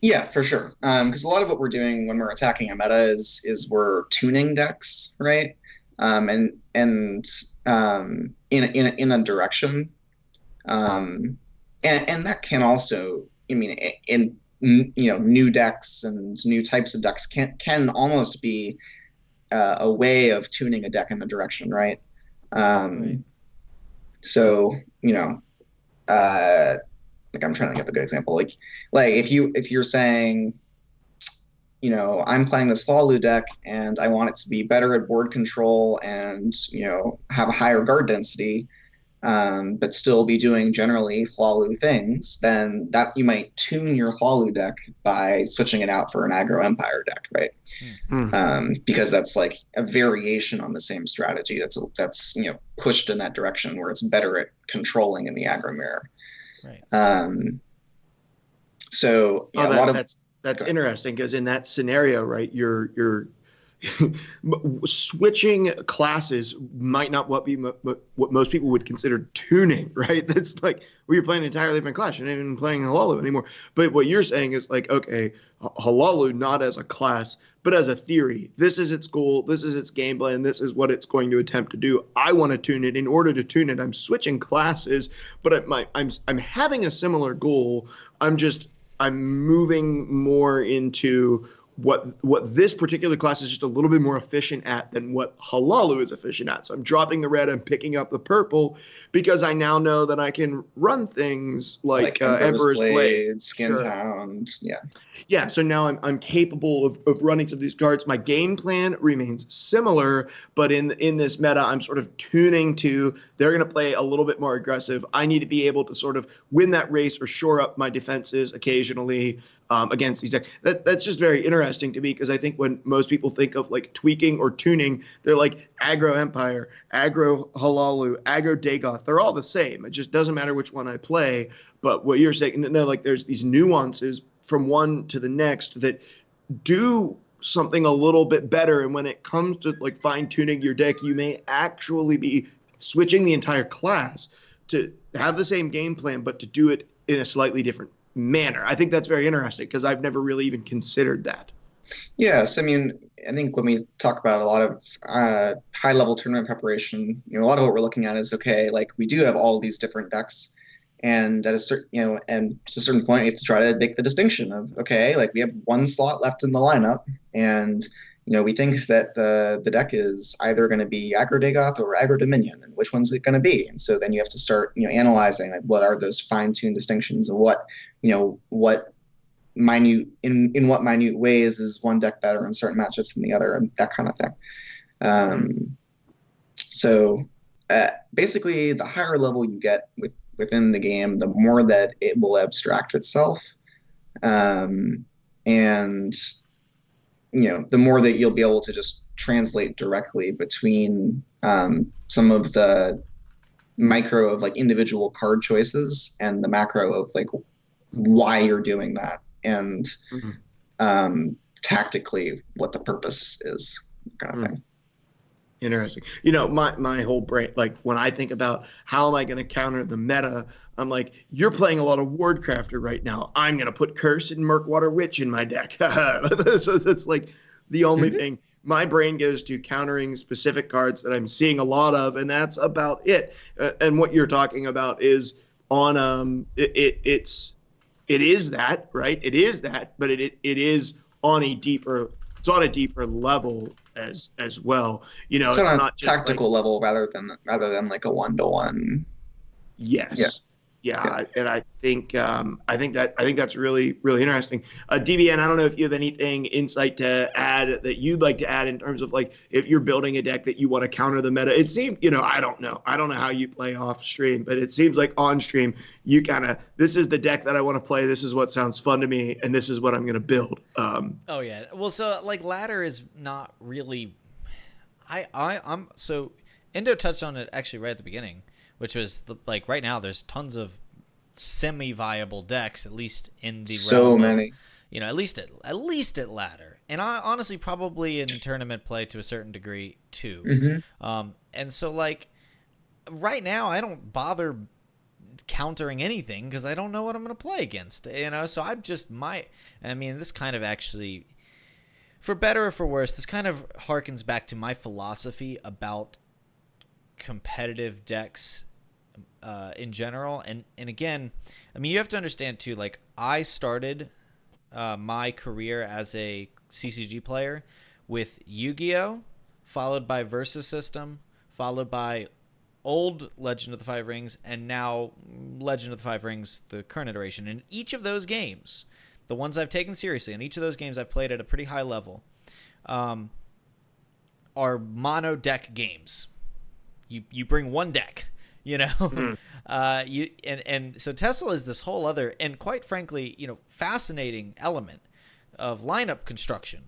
Yeah, for sure. Because a lot of what we're doing when we're attacking a meta is we're tuning decks, right? And in a direction, and that can also, I mean, in new decks and new types of decks can almost be a way of tuning a deck in a direction, right? Right. So like I'm trying to give a good example. Like if you're saying, I'm playing this Lalu deck and I want it to be better at board control and have a higher guard density, but still be doing generally Lalu things, then that you might tune your Lalu deck by switching it out for an aggro Empire deck, right? Because that's like a variation on the same strategy. That's pushed in that direction where it's better at controlling in the aggro mirror. Right. So yeah, that's interesting because in that scenario, right, you're switching classes might not what most people would consider tuning, right? That's like you're playing an entirely different class. You're not even playing Halalu anymore. But what you're saying is like, okay, Halalu not as a class, but as a theory. This is its goal. This is its game plan. This is what it's going to attempt to do. I want to tune it. In order to tune it, I'm switching classes, but I'm having a similar goal. I'm moving more into what this particular class is just a little bit more efficient at than what Halalu is efficient at. So I'm dropping the red and picking up the purple because I now know that I can run things like Emperor's Blade, Skin Hound. Yeah. So now I'm capable of running some of these cards. My game plan remains similar, but in this meta, I'm sort of tuning to they're going to play a little bit more aggressive. I need to be able to sort of win that race or shore up my defenses occasionally against these decks. That's just very interesting to me because I think when most people think of like tweaking or tuning, they're like aggro Empire, aggro Halalu, aggro Dagoth. They're all the same. It just doesn't matter which one I play. But what you're saying, no, like there's these nuances from one to the next that do something a little bit better. And when it comes to like fine tuning your deck, you may actually be switching the entire class to have the same game plan, but to do it in a slightly different manner. I think that's very interesting because I've never really even considered that. Yes, I mean, I think when we talk about a lot of high-level tournament preparation, a lot of what we're looking at is okay, like we do have all these different decks, and at a certain, and to a certain point, you have to try to make the distinction of okay, like we have one slot left in the lineup, and we think that the deck is either going to be aggro Dagoth or aggro Dominion, and which one's it going to be? And so then you have to start, analyzing like what are those fine-tuned distinctions of what minute in what minute ways is one deck better in certain matchups than the other, and that kind of thing. So basically, the higher level you get within the game, the more that it will abstract itself, and the more that you'll be able to just translate directly between some of the micro of like individual card choices and the macro of like why you're doing that and tactically what the purpose is, kind of thing. Interesting. My whole brain, like when I think about how am I going to counter the meta, I'm like, you're playing a lot of Wardcrafter right now. I'm going to put Curse and Murkwater Witch in my deck. So it's like the only thing my brain goes to countering specific cards that I'm seeing a lot of, and that's about it. And what you're talking about is on it is that, right? It is that, but it is on a deeper it's on a deeper level as well. You know, It's it's on a not just tactical level rather than like a 1-to-1. yes. Yeah. Yeah, and I think that's really really interesting. DBN, I don't know if you have anything insight to add that you'd like to add in terms of like if you're building a deck that you want to counter the meta. It seems, I don't know how you play off stream, but it seems like on stream you kind of, this is the deck that I want to play. This is what sounds fun to me, and this is what I'm going to build. Oh yeah, well, so like ladder is not really. I'm so Endo touched on it actually right at the beginning, which was like right now there's tons of semi-viable decks, at least in the So realm many. of, at least at ladder, and I honestly probably in tournament play to a certain degree too. And so like right now I don't bother countering anything because I don't know what I'm going to play against. So I'm just this kind of actually, for better or for worse, this kind of harkens back to my philosophy about competitive decks in general. And again, you have to understand too, like I started my career as a CCG player with Yu-Gi-Oh, followed by Versus System, followed by old Legend of the Five Rings, and now Legend of the Five Rings, the current iteration. In each of those games, the ones I've taken seriously, in each of those games I've played at a pretty high level, are mono deck games. You bring one deck, so TESL is this whole other and quite frankly, fascinating element of lineup construction,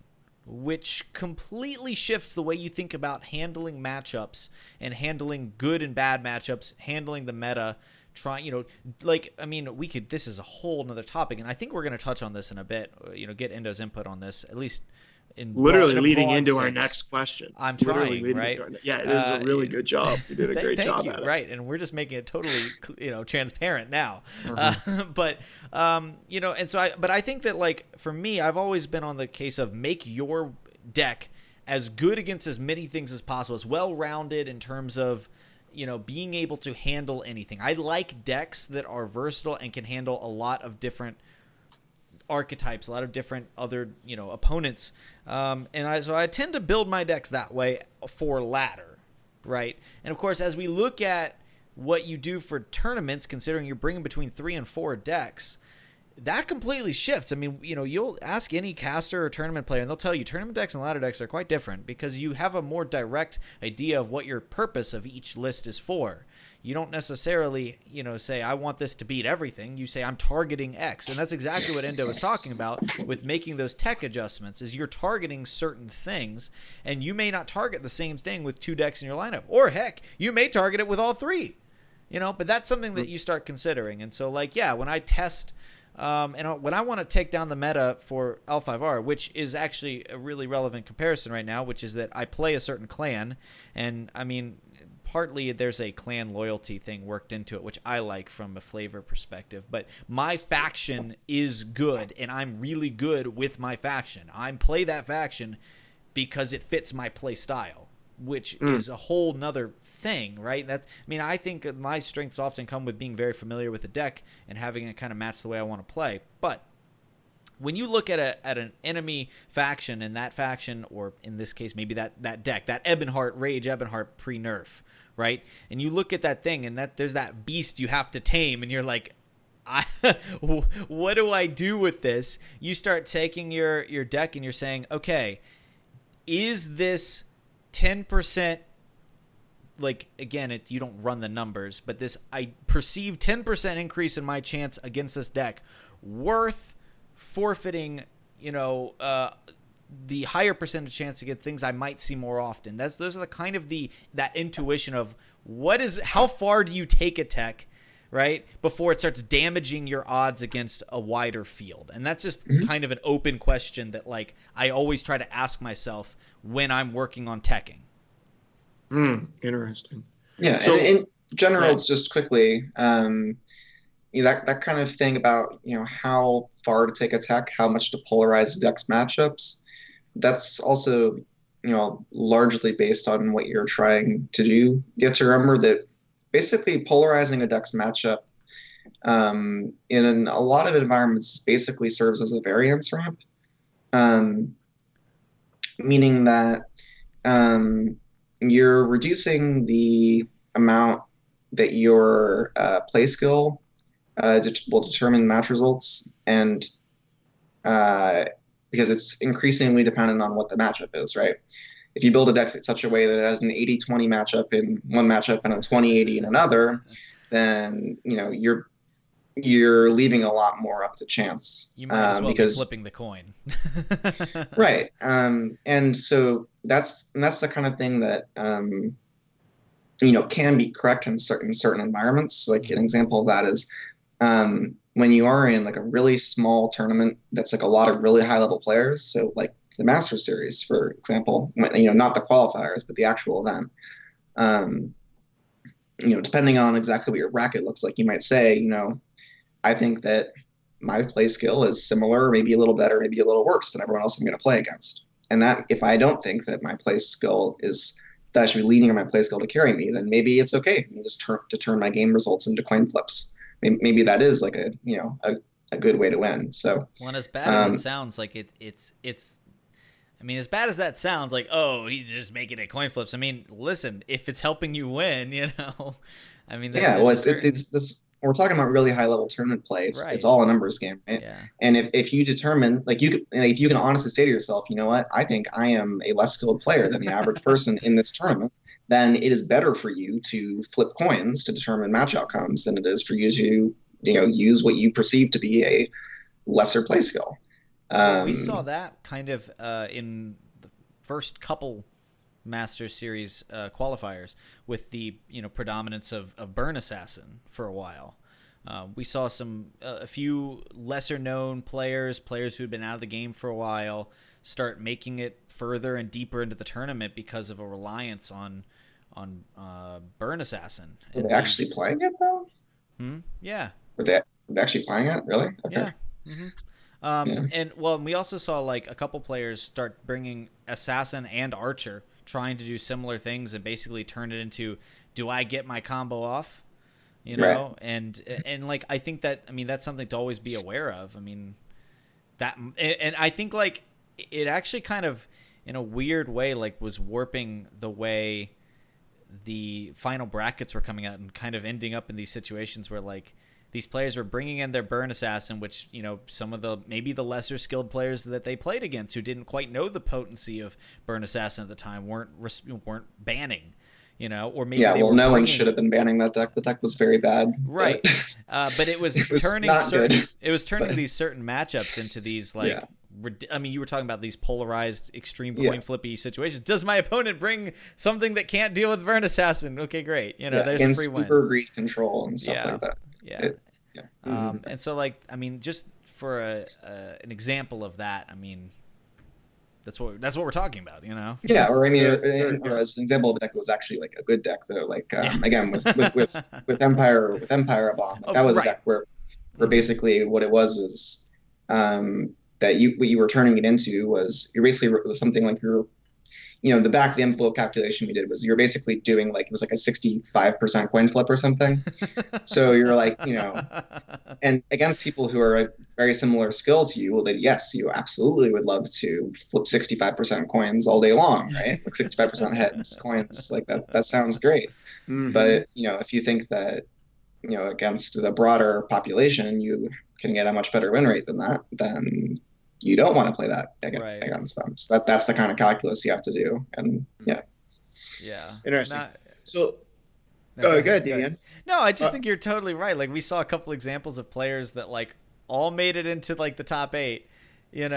which completely shifts the way you think about handling matchups and handling good and bad matchups, handling the meta. This is a whole nother topic, and I think we're going to touch on this in a bit. Get Endo's input on this, at least in leading into sense. our next question. I'm trying, right? Yeah, it is a really good job. You did a great job thank you, at it. right? And we're just making it totally, transparent now. But I think that like for me, I've always been on the case of make your deck as good against as many things as possible, as well-rounded in terms of being able to handle anything. I like decks that are versatile and can handle a lot of different archetypes, a lot of different other opponents, so I tend to build my decks that way for ladder, right? And of course, as we look at what you do for tournaments, considering you're bringing between 3 and 4 decks, that completely shifts. You'll ask any caster or tournament player, and they'll tell you tournament decks and ladder decks are quite different because you have a more direct idea of what your purpose of each list is for. You don't necessarily, say, I want this to beat everything. You say, I'm targeting X. And that's exactly what Endo was talking about with making those tech adjustments, is you're targeting certain things, and you may not target the same thing with 2 decks in your lineup. Or, heck, you may target it with all 3. But that's something that you start considering. And so, when I test... when I want to take down the meta for L5R, which is actually a really relevant comparison right now, which is that I play a certain clan, and partly there's a clan loyalty thing worked into it, which I like from a flavor perspective, but my faction is good, and I'm really good with my faction. I play that faction because it fits my play style, which is a whole nother thing, right? I think my strengths often come with being very familiar with the deck and having it kind of match the way I want to play. But when you look at an enemy faction, and that faction, or in this case maybe that deck, that Rage Ebonheart pre-nerf, right? And you look at that thing, and there's that beast you have to tame, and you're like, what do I do with this? You start taking your deck and you're saying, okay, is this 10%, like, again, you don't run the numbers, but this, I perceive 10% increase in my chance against this deck worth forfeiting, the higher percentage chance to get things I might see more often. Those are the kind of that intuition of how far do you take a tech, right, before it starts damaging your odds against a wider field. And that's just kind of an open question that like I always try to ask myself when I'm working on teching. Interesting. Yeah, so, and in general, just quickly, that kind of thing about how far to take a tech, how much to polarize the deck's matchups. That's also largely based on what you're trying to do. You have to remember that basically polarizing a deck's matchup in a lot of environments basically serves as a variance ramp, um, meaning that you're reducing the amount that your play skill will determine match results, and because it's increasingly dependent on what the matchup is, right? If you build a deck in such a way that it has an 80-20 matchup in one matchup and a 20-80 in another, then you're leaving a lot more up to chance. You might as well be flipping the coin. Right. And so that's the kind of thing that can be correct in certain environments. Like an example of that is when you are in like a really small tournament that's like a lot of really high level players. So like the Masters Series, for example, not the qualifiers, but the actual event. Depending on exactly what your bracket looks like, you might say, I think that my play skill is similar, maybe a little better, maybe a little worse than everyone else I'm going to play against. And that if I don't think that my play skill that I should be leaning on my play skill to carry me, then maybe it's okay. Just turn my game results into coin flips. Maybe that is like a good way to win. So, well, and as bad as it sounds, like it's. I mean, as bad as that sounds, like, oh, he's just making it coin flips. I mean, listen, if it's helping you win, I mean, it's this. We're talking about really high level tournament play. It's all a numbers game, right? Yeah. And if you determine, if you can honestly say to yourself, you know what, I think I am a less skilled player than the average person in this tournament, then it is better for you to flip coins to determine match outcomes than it is for you to, use what you perceive to be a lesser play skill. We saw that kind of in the first couple Master Series qualifiers with the predominance of Burn Assassin for a while. We saw a few lesser known players who had been out of the game for a while start making it further and deeper into the tournament because of a reliance on Burn Assassin. Were they actually playing it though? Yeah. Were they actually playing it? Really? Okay. Yeah. Mm-hmm. And we also saw like a couple players start bringing Assassin and Archer, trying to do similar things and basically turn it into, do I get my combo off? Right. And like, I think that, I mean, that's something to always be aware of. I mean, and I think like it actually kind of in a weird way, like was warping the way the final brackets were coming out and kind of ending up in these situations where like, these players were bringing in their Burn Assassin, which, some of maybe the lesser skilled players that they played against who didn't quite know the potency of Burn Assassin at the time weren't banning, or maybe no one should have been banning that deck. The deck was very bad. Right. But it was turning these certain matchups into these like, I mean, you were talking about these polarized extreme coin flippy situations. Does my opponent bring something that can't deal with Burn Assassin? Okay, great. There's a free win. Super greed control and stuff like that. Yeah. And so like, I mean, just for an example of that, I mean, that's what we're talking about, Yeah. Or I mean, or as an example of a deck that was actually like a good deck though, like, again, with Empire Bomb, that was a deck where basically what it was, that what you were turning it into was it was something like the back of the envelope calculation we did was you're basically doing like, it was like a 65% coin flip or something. So you're like, and against people who are very similar skill to you, well, then yes, you absolutely would love to flip 65% coins all day long, right? Like 65% heads, coins, like that sounds great. Mm-hmm. But, if you think that, against the broader population, you can get a much better win rate than that, then you don't want to play that against them. So that's the kind of calculus you have to do. And yeah. Interesting. Go ahead, DBN. No, I just think you're totally right. Like we saw a couple examples of players that like all made it into like the top 8, and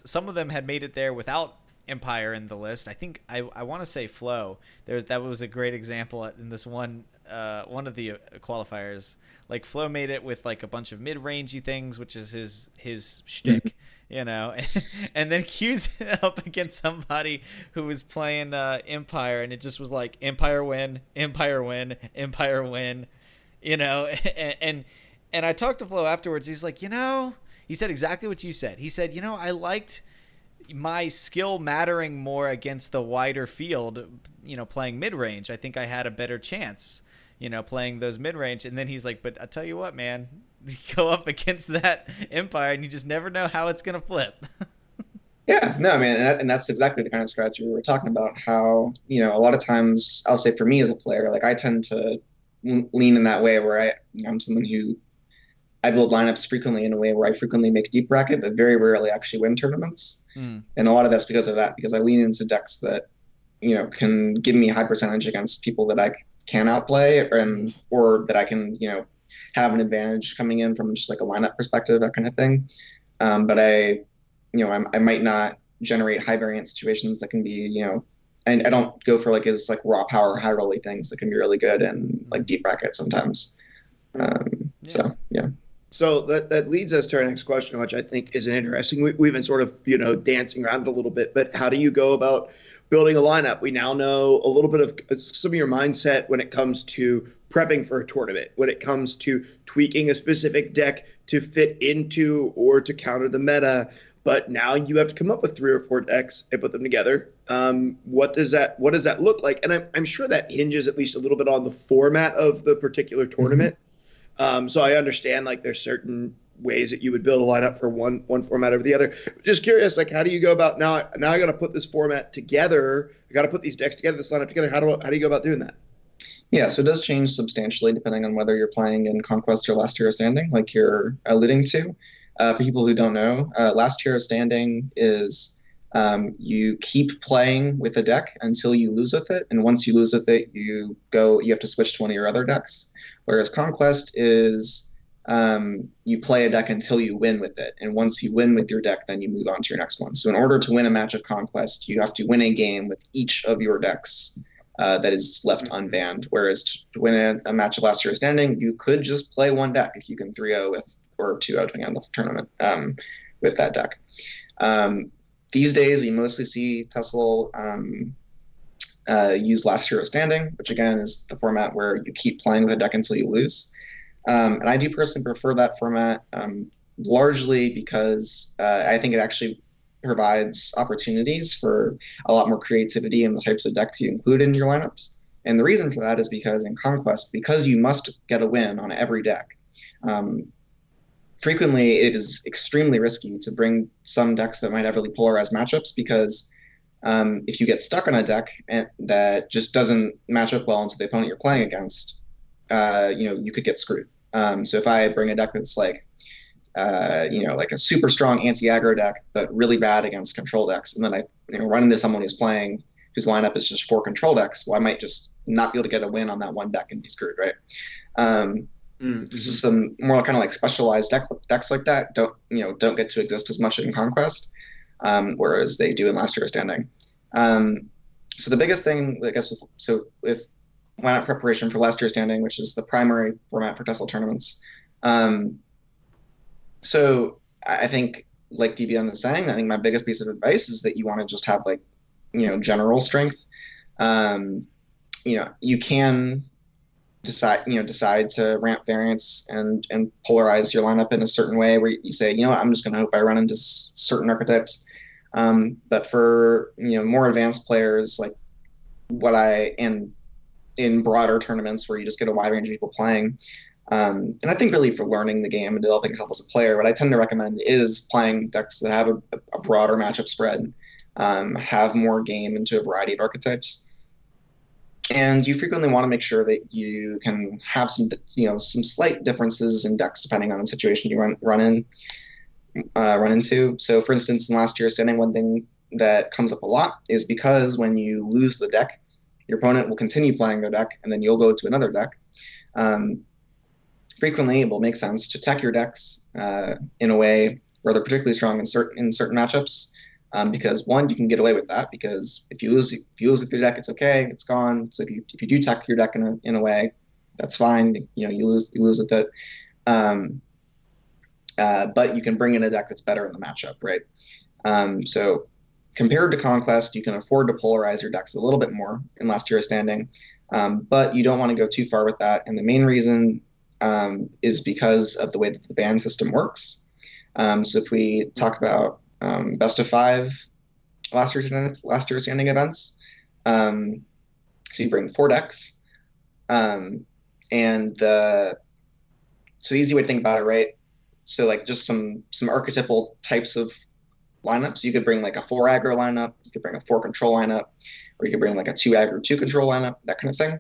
some of them had made it there without Empire in the list. I think I want to say Flo. That was a great example in this one of the qualifiers. Like Flo made it with like a bunch of mid-rangey things, which is his shtick, and then Q's up against somebody who was playing Empire, and it just was like Empire win, Empire win, Empire win, and I talked to Flo afterwards. He's like, he said exactly what you said. He said, I liked my skill mattering more against the wider field, playing mid-range, I think I had a better chance, playing those mid-range. And then he's like, but I tell you what, man, you go up against that Empire and you just never know how it's going to flip. Yeah, no, I mean, and that's exactly the kind of strategy we were talking about. How, a lot of times, I'll say for me as a player, like I tend to lean in that way where I'm someone who I build lineups frequently in a way where I frequently make deep bracket, but very rarely actually win tournaments. And a lot of that's because of that, because I lean into decks that, can give me high percentage against people that I can outplay, or that I can, have an advantage coming in from just like a lineup perspective, that kind of thing. But I might not generate high variance situations that can be, and I don't go for like as like raw power, high rolly things that can be really good and like deep bracket sometimes. So yeah. So that leads us to our next question, which I think is an interesting. We've been sort of dancing around it a little bit, but how do you go about building a lineup? We now know a little bit of some of your mindset when it comes to prepping for a tournament, when it comes to tweaking a specific deck to fit into or to counter the meta. But now you have to come up with 3 or 4 decks and put them together. What does that look like? And I'm sure that hinges at least a little bit on the format of the particular tournament. So I understand like there's certain ways that you would build a lineup for one format over the other. Just curious, like how do you go about now I got to put this format together. I got to put these decks together, this lineup together. How do you go about doing that? Yeah, so it does change substantially depending on whether you're playing in Conquest or Last Hero Standing, like you're alluding to. For people who don't know, Last Hero Standing is you keep playing with a deck until you lose with it, and once you lose with it, you have to switch to one of your other decks. Whereas Conquest is you play a deck until you win with it, and once you win with your deck, then you move on to your next one. So in order to win a match of Conquest, you have to win a game with each of your decks that is left unbanned. Whereas to win a match of Last Hero Standing, you could just play one deck if you can 3-0 with, or 2-0 depending on the tournament, with that deck. These days, we mostly see TESL use Last Hero Standing, which again is the format where you keep playing with a deck until you lose. And I do personally prefer that format, largely because I think it actually provides opportunities for a lot more creativity in the types of decks you include in your lineups. And the reason for that is because in Conquest, because you must get a win on every deck, frequently it is extremely risky to bring some decks that might have really polarized matchups, because if you get stuck on a deck that just doesn't match up well into the opponent you're playing against, you could get screwed. So if I bring a deck that's like a super strong anti-aggro deck, but really bad against control decks, and then I run into someone whose lineup is just 4 control decks, well, I might just not be able to get a win on that one deck and be screwed, right? This is some more kind of like specialized decks like that don't get to exist as much in Conquest, whereas they do in Last Hero Standing. So the biggest thing, I guess, with lineup preparation for Last Hero Standing, which is the primary format for TESL tournaments. So I think, like DBN is saying, I think my biggest piece of advice is that you want to just have general strength. You can decide to ramp variance and polarize your lineup in a certain way where you say, I'm just going to hope I run into certain archetypes. But for more advanced players, like in broader tournaments where you just get a wide range of people playing, and I think really for learning the game and developing yourself as a player, what I tend to recommend is playing decks that have a broader matchup spread, have more game into a variety of archetypes. And you frequently want to make sure that you can have some slight differences in decks depending on the situation you run into. So, for instance, in Last Hero Standing, one thing that comes up a lot is because when you lose the deck, your opponent will continue playing their deck, and then you'll go to another deck. Frequently, it will make sense to tech your decks in a way where they're particularly strong in certain matchups. Because one, you can get away with that, because if you lose with your deck, it's okay, it's gone. So if you do tech your deck in a way, that's fine. You lose with it. But you can bring in a deck that's better in the matchup, right? So compared to Conquest, you can afford to polarize your decks a little bit more in Last Hero Standing, but you don't want to go too far with that. And the main reason is because of the way that the ban system works. So if we talk about best of 5 last year's standing events. So you bring 4 decks, and so the easy way to think about it, right? So like just some archetypal types of lineups. You could bring like a 4 aggro lineup, you could bring a 4 control lineup, or you could bring like a 2 aggro 2 control lineup, that kind of thing.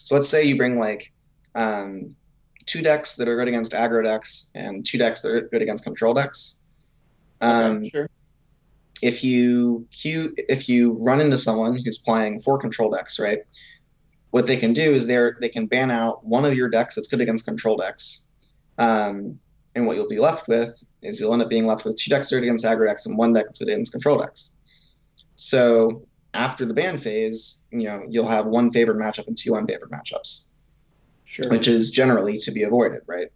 So let's say you bring like 2 decks that are good against aggro decks and 2 decks that are good against control decks. Sure. If you run into someone who's playing 4 control decks, right? What they can do is they can ban out one of your decks that's good against control decks. And what you'll be left with is you'll end up being left with 2 decks that are good against aggro decks and 1 deck that's good against control decks. So after the ban phase, you'll have 1 favored matchup and 2 unfavored matchups. Sure. Which is generally to be avoided, right?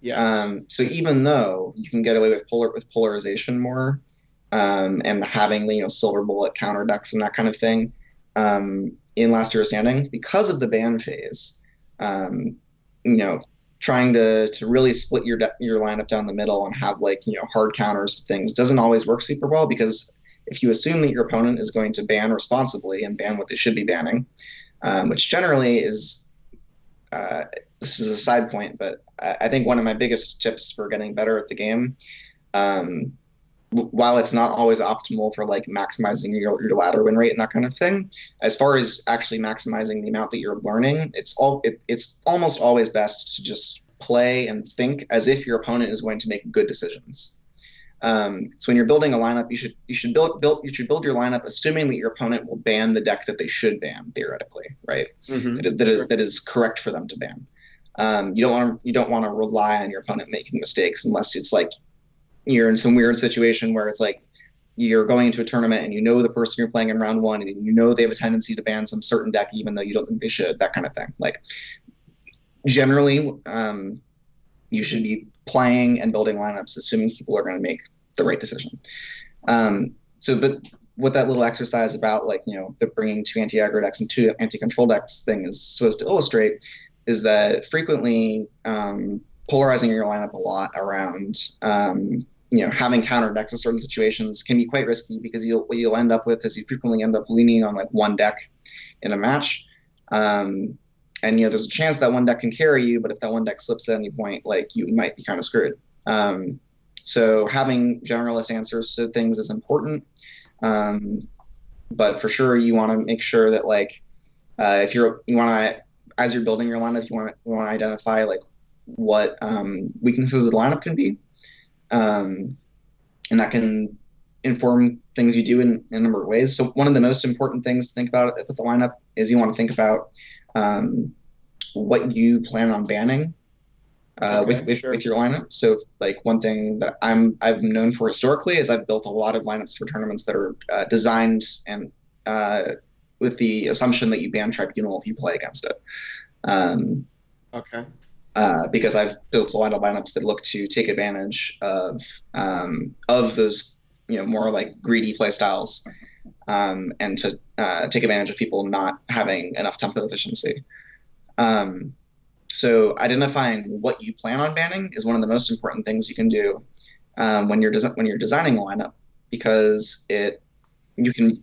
Yeah. So even though you can get away with polarization more, and having silver bullet counter decks and that kind of thing, in last year's standing, because of the ban phase, trying to really split your lineup down the middle and have hard counters to things doesn't always work super well, because if you assume that your opponent is going to ban responsibly and ban what they should be banning, which generally is this is a side point, but I think one of my biggest tips for getting better at the game, while it's not always optimal for maximizing your ladder win rate and that kind of thing, as far as actually maximizing the amount that you're learning, it's almost always best to just play and think as if your opponent is going to make good decisions. So when you're building a lineup, you should build your lineup assuming that your opponent will ban the deck that they should ban theoretically, right? Mm-hmm. That is correct for them to ban. You don't want to rely on your opponent making mistakes unless it's like you're in some weird situation where it's like you're going into a tournament and the person you're playing in round 1 and they have a tendency to ban some certain deck even though you don't think they should, that kind of thing. Like generally, you should be playing and building lineups assuming people are going to make the right decision. But what that little exercise about the bringing 2 anti-aggro decks and 2 anti-control decks thing is supposed to illustrate is that frequently polarizing your lineup a lot around having counter decks in certain situations can be quite risky, because what you'll end up with is you frequently end up leaning on 1 deck in a match. And there's a chance that 1 deck can carry you, but if that 1 deck slips at any point, you might be kind of screwed. So having generalist answers to things is important. But for sure, you want to make sure that if as you're building your lineup, you want to identify what weaknesses of the lineup can be, and that can inform things you do in a number of ways. So one of the most important things to think about with the lineup is you want to think about what you plan on banning with your lineup. So one thing that I've known for historically is I've built a lot of lineups for tournaments that are designed and with the assumption that you ban Tribunal if you play against it. Because I've built a lot of lineups that look to take advantage of those more greedy play styles, and to take advantage of people not having enough tempo efficiency. So identifying what you plan on banning is one of the most important things you can do when you're designing a lineup, because when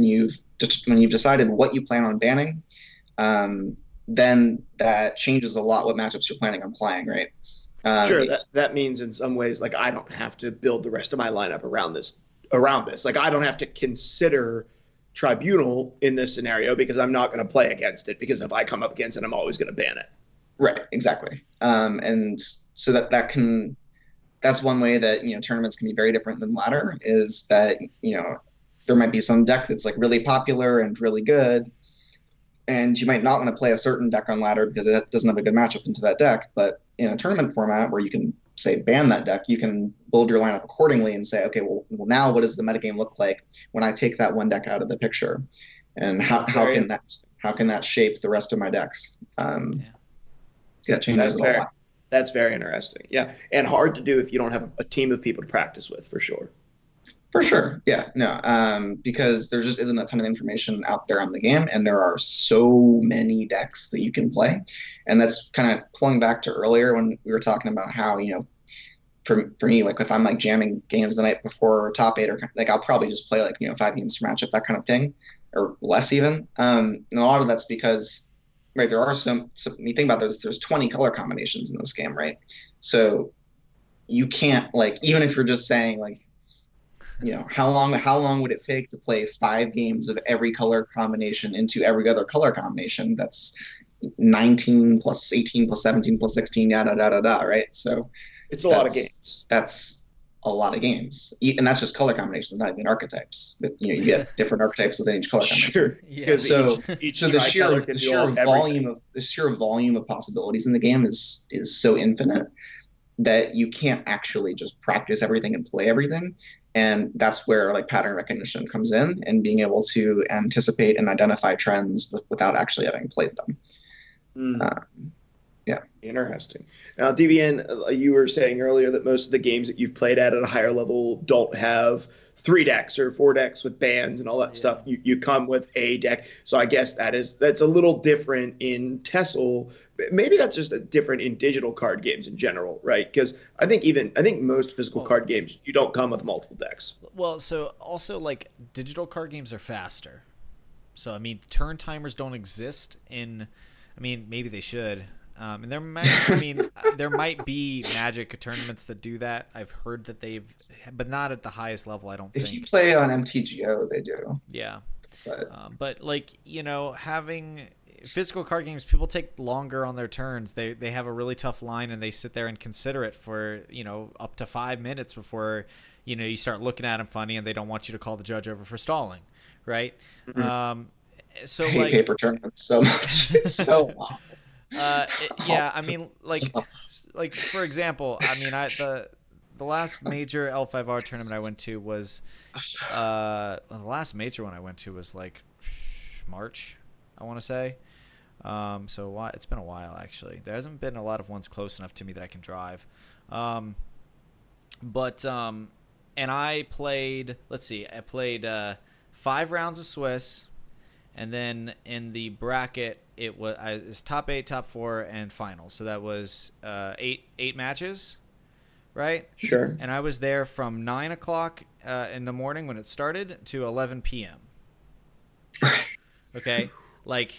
you've decided what you plan on banning, then that changes a lot what matchups you're planning on playing, right? Sure. That means in some ways, I don't have to build the rest of my lineup around this. I don't have to consider Tribunal in this scenario because I'm not going to play against it, because if I come up against it, I'm always going to ban it. Right. Exactly. And so that's one way that, tournaments can be very different than ladder, is that, there might be some deck that's really popular and really good, and you might not want to play a certain deck on ladder because it doesn't have a good matchup into that deck. But in a tournament format where you can say ban that deck, you can build your lineup accordingly and say, okay, well now what does the metagame look like when I take that 1 deck out of the picture, and how can that shape the rest of my decks? That changes it a lot. That's very interesting. Yeah, and hard to do if you don't have a team of people to practice with, for sure. For sure. Yeah, no, because there just isn't a ton of information out there on the game, and there are so many decks that you can play. And that's kind of pulling back to earlier when we were talking about how, for me, like if I'm like jamming games the night before or top eight, or like I'll probably just play like 5 games per matchup, that kind of thing, or less even. And a lot of that's because right, there are when you think about there's 20 color combinations in this game, right? So you can't, like, even if you're just saying like, how long would it take to play 5 games of every color combination into every other color combination? That's 19 plus 18 plus 17 plus 16, yada da da da, right? So It's a lot of games. that's a lot of games, and that's just color combinations, not even archetypes. But you get different archetypes within each color combination. Sure. Yeah. So each the tricolor sheer volume of possibilities in the game is so infinite that you can't actually just practice everything and play everything. And that's where like pattern recognition comes in, and being able to anticipate and identify trends without actually having played them. Yeah. Interesting. Now, DBN, you were saying earlier that most of the games that you've played at a higher level don't have 3 decks or 4 decks with bands and all that stuff. You come with a deck. So I guess that's a little different in TESL. Maybe that's just different in digital card games in general, right? Because I think most physical card games, you don't come with multiple decks. Well, so also like digital card games are faster. So I mean, turn timers don't exist in. I mean, maybe they should. And there might be Magic tournaments that do that. I've heard that but not at the highest level, I don't think. If you play on MTGO, they do. Yeah. But like, having physical card games, people take longer on their turns. They have a really tough line, and they sit there and consider it for, up to 5 minutes before, you start looking at them funny, and they don't want you to call the judge over for stalling. Right. Mm-hmm. So I hate like paper tournaments so much. It's so long. I mean, like for example, I mean, the last major L5R tournament I went to was, the last major one I went to was like March, I want to say. So it's been a while actually. There hasn't been a lot of ones close enough to me that I can drive. And I played. Let's see, I played 5 rounds of Swiss. And then in the bracket, it was top 8, top 4, and final. So that was 8 matches, right? Sure. And I was there from 9 o'clock in the morning when it started to 11 p.m. Okay, like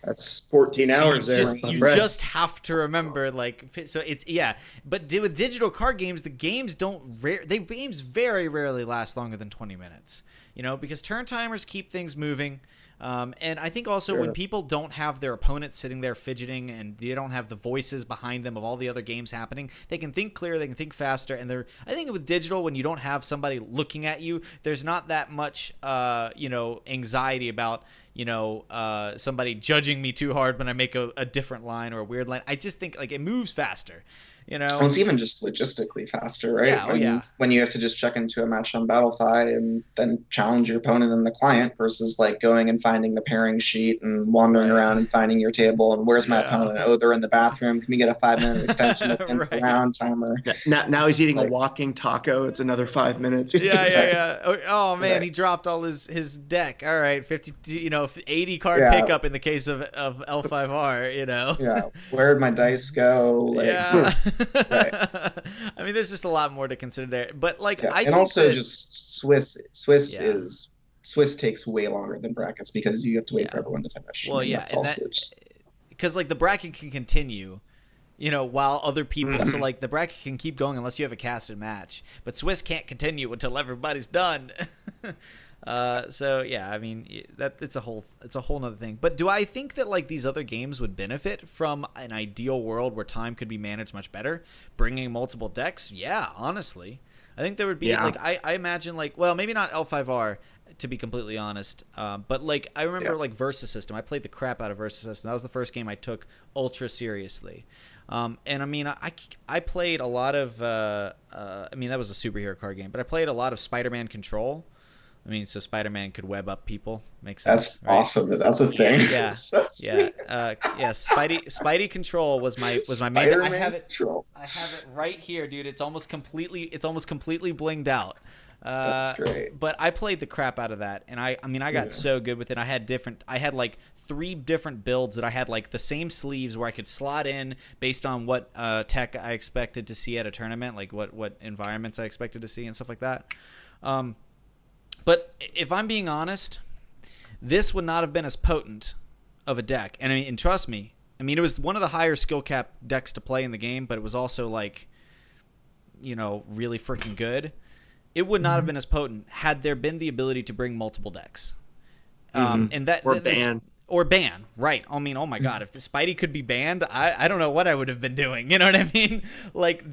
that's 14 hours there. You just have to remember, like, so it's But with digital card games, the games games very rarely last longer than 20 minutes. Because turn timers keep things moving. And I think also when people don't have their opponents sitting there fidgeting, and they don't have the voices behind them of all the other games happening, they can think clearer, they can think faster. And I think with digital, when you don't have somebody looking at you, there's not that much, anxiety about, somebody judging me too hard when I make a different line or a weird line. I just think like it moves faster. Well, it's even just logistically faster, right? Yeah, when you have to just check into a match on Battlefy and then challenge your opponent in the client versus like going and finding the pairing sheet and wandering around and finding your table and where's my opponent? Oh, they're in the bathroom. Can we get a 5-minute extension round timer? Now he's eating a walking taco. It's another 5 minutes. Yeah. Oh man, he dropped all his deck. All right, 52, 80 card pickup in the case of L5R. Yeah, where'd my dice go? Like, yeah. Right. I mean, there's just a lot more to consider there, but like I and think also that, just Swiss takes way longer than brackets because you have to wait for everyone to finish. Well, because like the bracket can continue, while other people. So like the bracket can keep going unless you have a casted match, but Swiss can't continue until everybody's done. So yeah, I mean it's a whole nother thing. But do I think that like these other games would benefit from an ideal world where time could be managed much better, bringing multiple decks? Yeah, honestly, I think there would be like I imagine like, well, maybe not L5R to be completely honest, but like I remember like Versus System. I played the crap out of Versus System. That was the first game I took ultra seriously. And I mean, I played a lot of I mean that was a superhero card game, but I played a lot of Spider-Man Control. I mean, so Spider-Man could web up people. Makes sense. That's awesome. That's a thing. Yeah, so Spidey Control was my main. I have it right here, dude. It's almost completely blinged out. That's great. But I played the crap out of that, and I mean, I got so good with it. I had like 3 different builds that I had like the same sleeves where I could slot in based on what tech I expected to see at a tournament, like what environments I expected to see and stuff like that. But if I'm being honest, this would not have been as potent of a deck. And I mean, and trust me, I mean, it was one of the higher skill cap decks to play in the game, but it was also like, you know, really freaking good. It would not have been as potent had there been the ability to bring multiple decks. And that or ban, right? I mean, oh my God, if the Spidey could be banned, I don't know what I would have been doing. You know what I mean? Like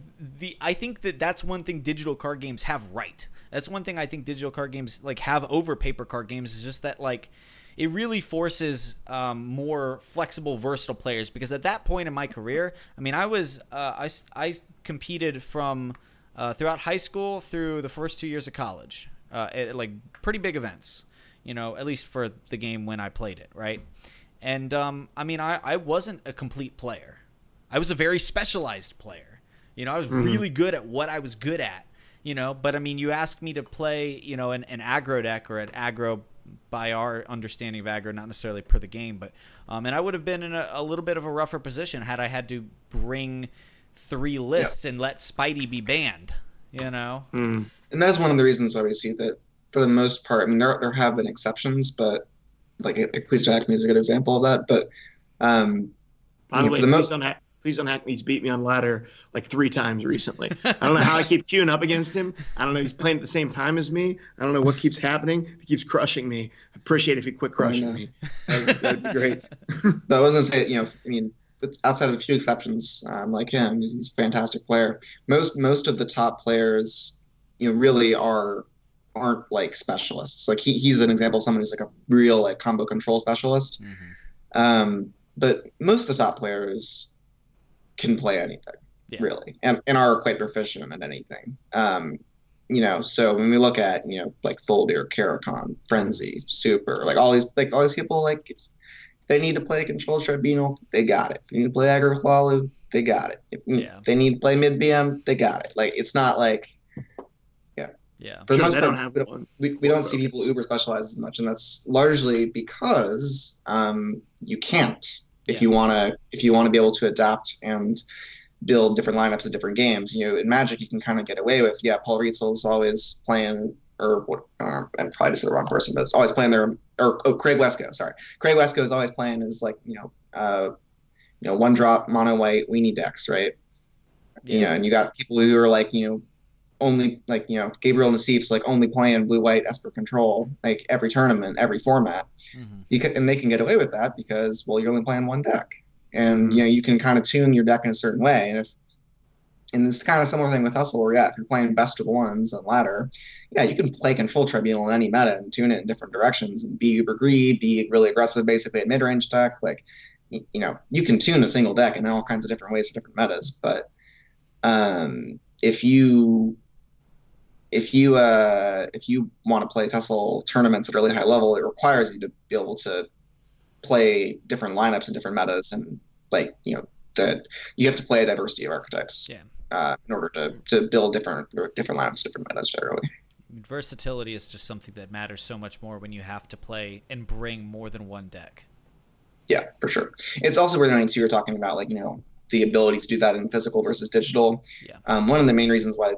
I think that's one thing digital card games have right. That's one thing I think digital card games like have over paper card games is just that like it really forces more flexible, versatile players. Because at that point in my career, I mean, I was I competed from throughout high school through the first 2 years of college at like pretty big events. You know, at least for the game when I played it, right? And I mean, I wasn't a complete player. I was a very specialized player. You know, I was really good at what I was good at. You know, but I mean, you asked me to play, you know, an aggro deck or an aggro by our understanding of aggro, not necessarily per the game, but and I would have been in a little bit of a rougher position had I had to bring 3 lists and let Spidey be banned. You know, and that is one of the reasons why we see that. For the most part, I mean, there have been exceptions, but like Please Don't Hack Me is a good example of that. But by the way, Please Don't Hack Me. He's beat me on ladder like 3 times recently. I don't know how I keep queuing up against him. I don't know if he's playing at the same time as me. I don't know what keeps happening. He keeps crushing me. I appreciate if he quit crushing me. That'd be great. But I was gonna say, you know, I mean, outside of a few exceptions, like him, he's a fantastic player. Most of the top players, you know, really aren't like specialists. Like he's an example of someone who's like a real like combo control specialist. But most of the top players can play anything really, and are quite proficient at anything. You know, so when we look at, you know, like Thuldir, Karakhan, Frenzy, Super, like all these people, like if they need to play Control Tribunal, they got it. If you need to play Aggro Hlalu, they got it. If they need to play mid BM, they got it. Like it's not like For the most part, don't have one. We don't see people uber specialized as much, and that's largely because you can't if you want to be able to adapt and build different lineups of different games. You know, in Magic, you can kind of get away with Paul Rietzel's always playing, or what? I'm probably just the wrong person, but always playing Craig Wesco. Sorry, Craig Wesco is always playing as like 1-drop mono white weenie decks, right? You know, and you got people who are like, you know, only like, you know, Gabriel Nassif's like only playing blue-white Esper Control like every tournament, every format. And they can get away with that because, well, you're only playing one deck, and you know, you can kind of tune your deck in a certain way. And it's kind of a similar thing with TESL, where if you're playing best of ones on ladder, you can play Control Tribunal in any meta and tune it in different directions and be uber greed, be really aggressive, basically a mid-range deck. Like, you know, you can tune a single deck in all kinds of different ways for different metas. But if you want to play TESL tournaments at a really high level, it requires you to be able to play different lineups and different metas, and like, you know, that you have to play a diversity of archetypes in order to build different lineups, different metas generally. Versatility is just something that matters so much more when you have to play and bring more than one deck. Yeah, for sure. It's also where you were talking about, like, you know, the ability to do that in physical versus digital. One of the main reasons why,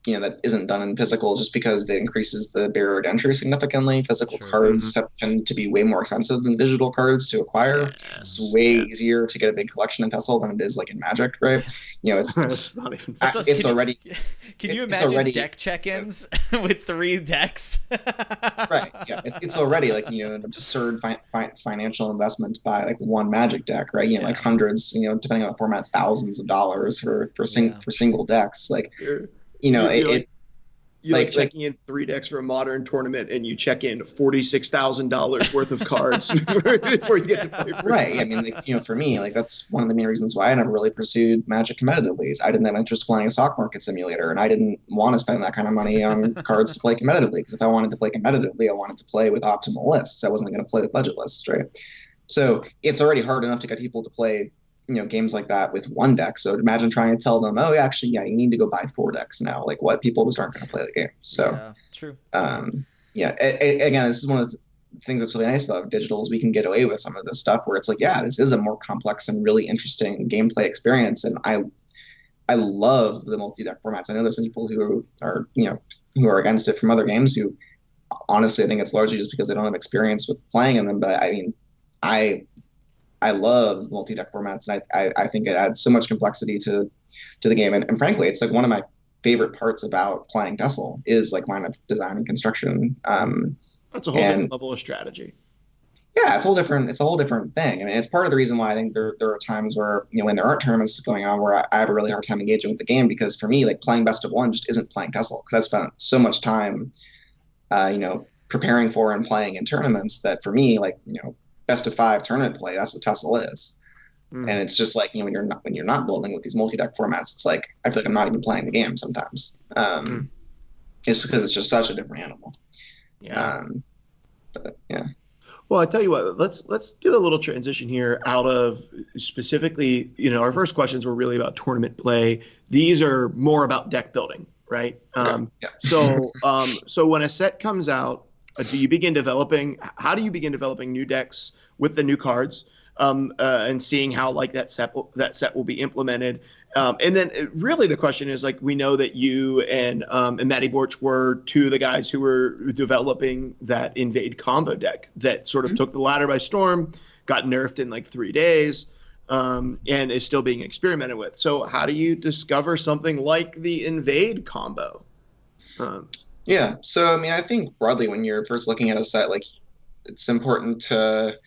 you know, that isn't done in physical is just because it increases the barrier to entry significantly. Physical cards tend to be way more expensive than digital cards to acquire. It's way easier to get a big collection in TESL than it is like in Magic, right? You know, it's not even. Can you imagine deck check-ins with 3 decks? Right. Yeah. It's already like, you know, an absurd financial investment to buy like one Magic deck, right? You know, like hundreds, you know, depending on the format, thousands of dollars for single decks. Like, you know, you're like checking in 3 decks for a modern tournament, and you check in $46,000 worth of cards before you get to play. Right. I mean, like, you know, for me, like, that's one of the main reasons why I never really pursued Magic competitively. I didn't have interest playing a stock market simulator, and I didn't want to spend that kind of money on cards to play competitively. Because if I wanted to play competitively, I wanted to play with optimal lists. I wasn't going to play with budget lists, right? So it's already hard enough to get people to play games like that with one deck. So imagine trying to tell them, oh, yeah, actually, yeah, you need to go buy 4 decks now. Like, what? People just aren't going to play the game. So, Yeah, true. yeah, again, this is one of the things that's really nice about digital is we can get away with some of this stuff where it's like, yeah, this is a more complex and really interesting gameplay experience. And I love the multi-deck formats. I know there's some people who are, who are against it from other games who honestly, I think it's largely just because they don't have experience with playing in them. But I mean, I I love multi-deck formats, and I think it adds so much complexity to the game. And frankly, it's like one of my favorite parts about playing TESL is like lineup design and construction. That's a whole different level of strategy. Yeah, it's a whole different. It's a whole different thing. I mean, it's part of the reason why I think there are times where when there aren't tournaments going on where I have a really hard time engaging with the game because for me, like playing best of one just isn't playing TESL because I spent so much time, preparing for and playing in tournaments that for me, like best of five tournament play, that's what TESL is. And it's just like when you're not building with these multi-deck formats, it's like I feel like I'm not even playing the game sometimes. It's because it's just such a different animal. Yeah. But yeah. Well, I tell you what, let's do a little transition here out of specifically, our first questions were really about tournament play. These are more about deck building, right? Yeah. So when a set comes out, how do you begin developing new decks with the new cards, and seeing how like that set will be implemented? And then really the question is like, we know that you and Matty Borch were two of the guys who were developing that invade combo deck that sort of took the ladder by storm, got nerfed in like 3 days, and is still being experimented with. So how do you discover something like the invade combo? Yeah. So, I mean, I think broadly when you're first looking at a set, like it's important to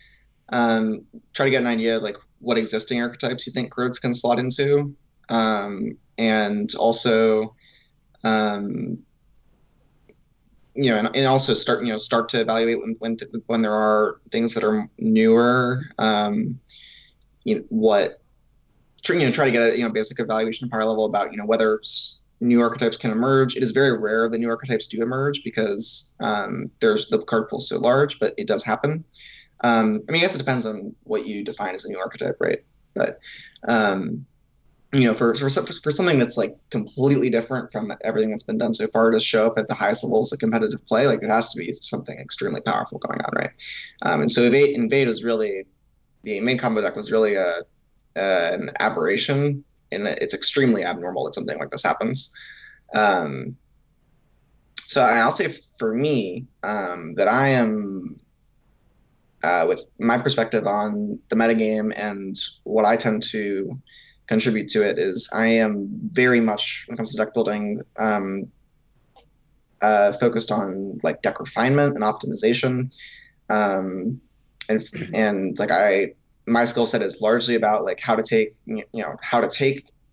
try to get an idea of like what existing archetypes you think cards can slot into. And also, and also start to evaluate when there are things that are newer, try to get a basic evaluation at higher level about whether new archetypes can emerge. It is very rare that new archetypes do emerge because there's the card pool is so large, but it does happen. I mean, I guess it depends on what you define as a new archetype, right? But for something that's like completely different from everything that's been done so far to show up at the highest levels of competitive play, like it has to be something extremely powerful going on, right? And so invade is really the main combo deck was really an aberration in that it's extremely abnormal that something like this happens. So I'll say for me that I am. With my perspective on the metagame and what I tend to contribute to it is I am very much, when it comes to deck building, focused on like deck refinement and optimization. And like my skill set is largely about like how to take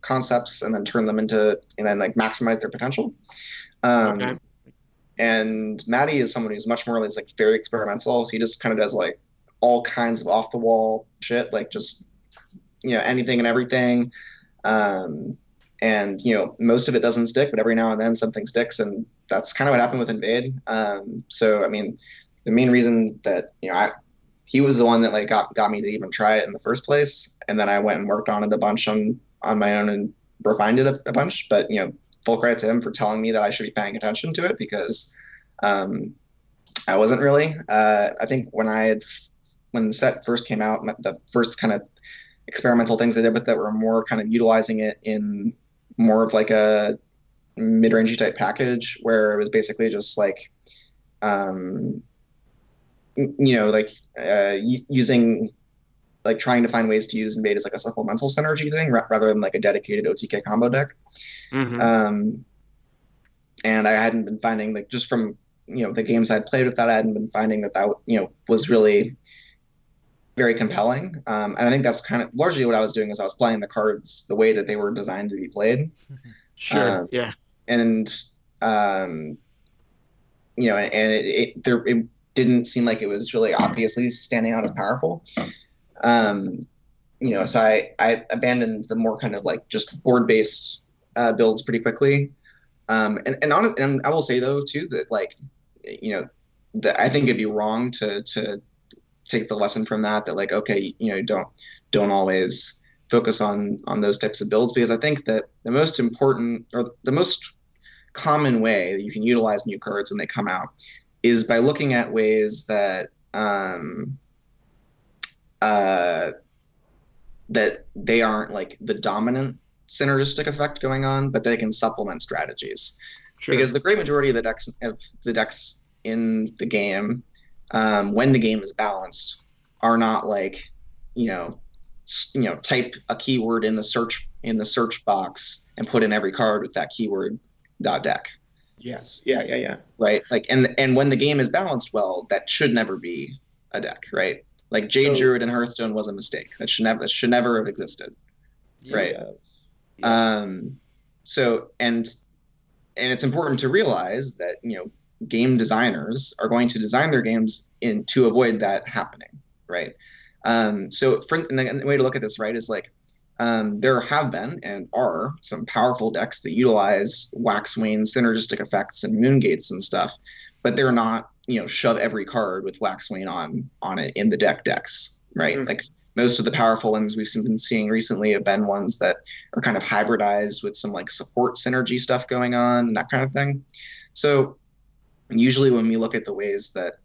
concepts and then turn them into and then like maximize their potential. Okay. And Matty is someone who's much more like very experimental. So he just kind of does like all kinds of off the wall shit, like just anything and everything. And most of it doesn't stick, but every now and then something sticks, and that's kind of what happened with Invade. So I mean, the main reason that he was the one that like got me to even try it in the first place, and then I went and worked on it a bunch on my own and refined it a bunch. But full credit to him for telling me that I should be paying attention to it because I wasn't really. I think when the set first came out, the first kind of experimental things I did with it were more kind of utilizing it in more of like a mid-rangey type package where it was basically just like, using like trying to find ways to use Invade as like a supplemental synergy thing rather than like a dedicated OTK combo deck. And I hadn't been finding like just from the games I'd played with that, I hadn't been finding that was really very compelling. And I think that's kind of largely what I was doing is I was playing the cards the way that they were designed to be played. Sure. Yeah. And it didn't seem like it was really obviously standing out as powerful. So I abandoned the more kind of like just board-based builds pretty quickly. And I will say though too that like that I think it'd be wrong to take the lesson from that like okay don't always focus on those types of builds, because I think that the most important, or the most common way that you can utilize new cards when they come out is by looking at ways that that they aren't like the dominant synergistic effect going on, but they can supplement strategies. Sure. Because the great majority of the decks in the game, when the game is balanced, are not like, type a keyword in the search box and put in every card with that keyword .deck. Yes. Yeah. Right. Like, and when the game is balanced well, that should never be a deck, right? Like Jade Druid and Hearthstone was a mistake. That should never have existed. Yeah. Right. Yeah. So and it's important to realize that, game designers are going to design their games to avoid that happening, right? So the way to look at this, right, is like, there have been and are some powerful decks that utilize Waxwing synergistic effects and moon gates and stuff, but they're not, shove every card with Waxwing on it in the decks, right? Mm-hmm. Like most of the powerful ones we've been seeing recently have been ones that are kind of hybridized with some like support synergy stuff going on and that kind of thing. So usually when we look at the ways that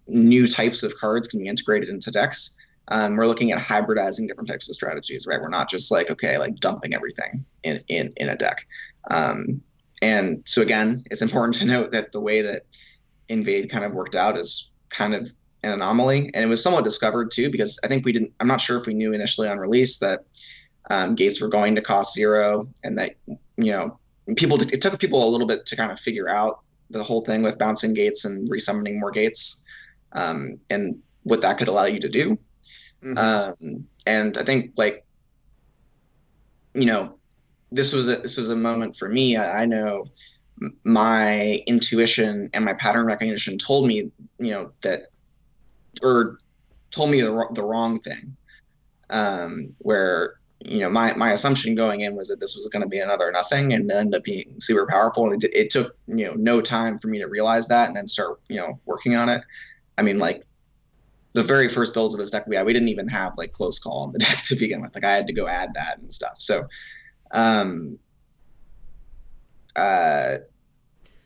new types of cards can be integrated into decks, we're looking at hybridizing different types of strategies, right? We're not just like, okay, like dumping everything in a deck. And so again, it's important to note that the way that Invade kind of worked out is kind of an anomaly, and it was somewhat discovered too, because I think I'm not sure if we knew initially on release that gates were going to cost 0, and that, it took people a little bit to kind of figure out the whole thing with bouncing gates and resummoning more gates, and what that could allow you to do. Mm-hmm. And I think, like, this was a moment for me. I know my intuition and my pattern recognition told me, told me the wrong thing. Where, my assumption going in was that this was going to be another nothing, and ended up being super powerful. And it took, no time for me to realize that and then start, working on it. I mean, like, the very first builds of this deck we didn't even have like close call on the deck to begin with. Like, I had to go add that and stuff. So,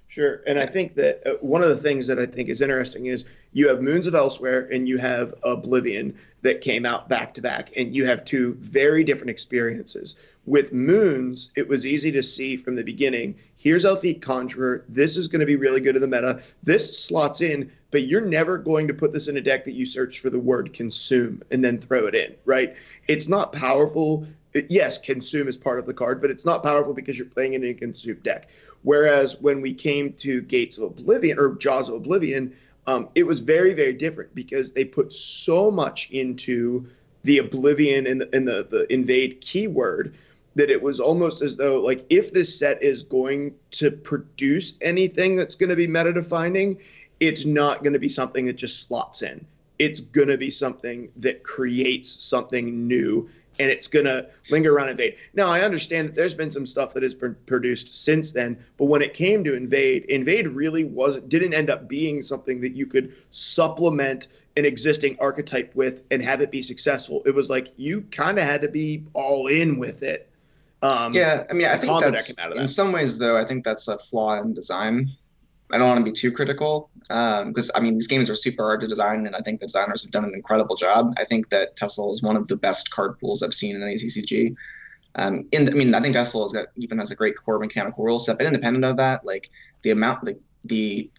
sure. And I think that one of the things that I think is interesting is you have Moons of Elsewhere and you have Oblivion that came out back to back, and you have two very different experiences. With Moons, it was easy to see from the beginning, here's Elfique Conjurer, this is going to be really good in the meta, this slots in, but you're never going to put this in a deck that you search for the word consume and then throw it in, right? It's not powerful. Yes, consume is part of the card, but it's not powerful because you're playing it in a consume deck. Whereas when we came to Gates of Oblivion or Jaws of Oblivion, it was very, very different because they put so much into the Oblivion and the invade keyword that it was almost as though, like, if this set is going to produce anything that's going to be meta defining, it's not going to be something that just slots in. It's going to be something that creates something new, and it's going to linger around Invade. Now, I understand that there's been some stuff that has been produced since then, but when it came to Invade really didn't end up being something that you could supplement an existing archetype with and have it be successful. It was like you kind of had to be all in with it. Yeah, I mean, I think that's, in some ways, though, I think that's a flaw in design. I don't want to be too critical, because, I mean, these games are super hard to design, and I think the designers have done an incredible job. I think that TESL is one of the best card pools I've seen in any CCG. I think TESL even has a great core mechanical rule set, but independent of that, like, the amount, like, the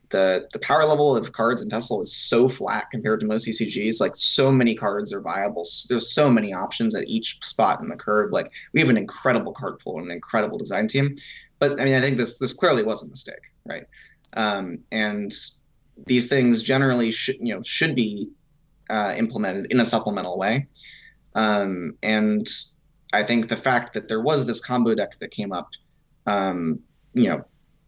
power level of cards in TESL is so flat compared to most CCGs. Like, so many cards are viable. There's so many options at each spot in the curve. Like, we have an incredible card pool and an incredible design team. But I mean, I think this clearly was a mistake, right? And these things generally should be implemented in a supplemental way. And I think the fact that there was this combo deck that came up,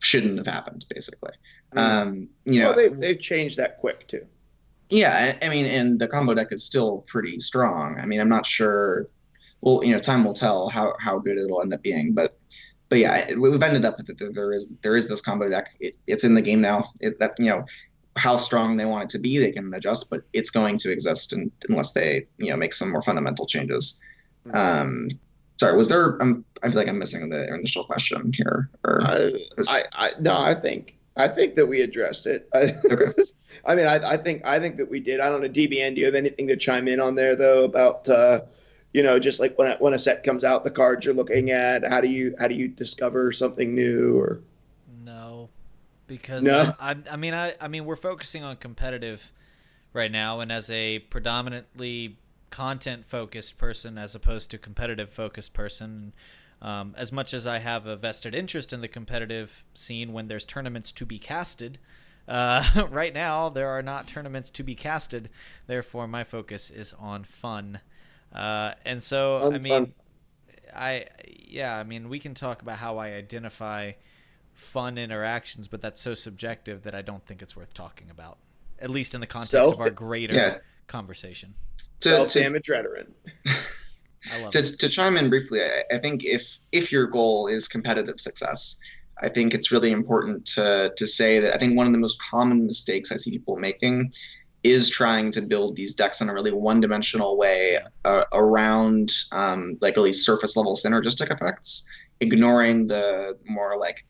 shouldn't have happened, basically. Well, they've changed that quick too. Yeah, I mean, and the combo deck is still pretty strong. I mean, I'm not sure. Well, time will tell how good it'll end up being, but yeah, we've ended up that there is this combo deck. It's in the game now. How strong they want it to be, they can adjust, but it's going to exist unless they make some more fundamental changes. Um, sorry, was there? I feel like I'm missing the initial question here. Or No, I think that we addressed it. okay. I mean, I think that we did. I don't know, DBN, do you have anything to chime in on there though about just like when a set comes out, the cards you're looking at, how do you discover something new or No, because no? I mean, we're focusing on competitive right now, and as a predominantly content focused person as opposed to competitive focused person, as much as I have a vested interest in the competitive scene when there's tournaments to be casted, right now there are not tournaments to be casted. Therefore, my focus is on fun. And so, I Fun. mean, I mean, we can talk about how I identify fun interactions, but that's so subjective that I don't think it's worth talking about, at least in the context of our greater conversation. Self-damage rhetoric. I love To chime in briefly, I think if your goal is competitive success, I think it's really important to say that I think one of the most common mistakes I see people making is trying to build these decks in a really one-dimensional way around like really surface level synergistic effects, ignoring the more like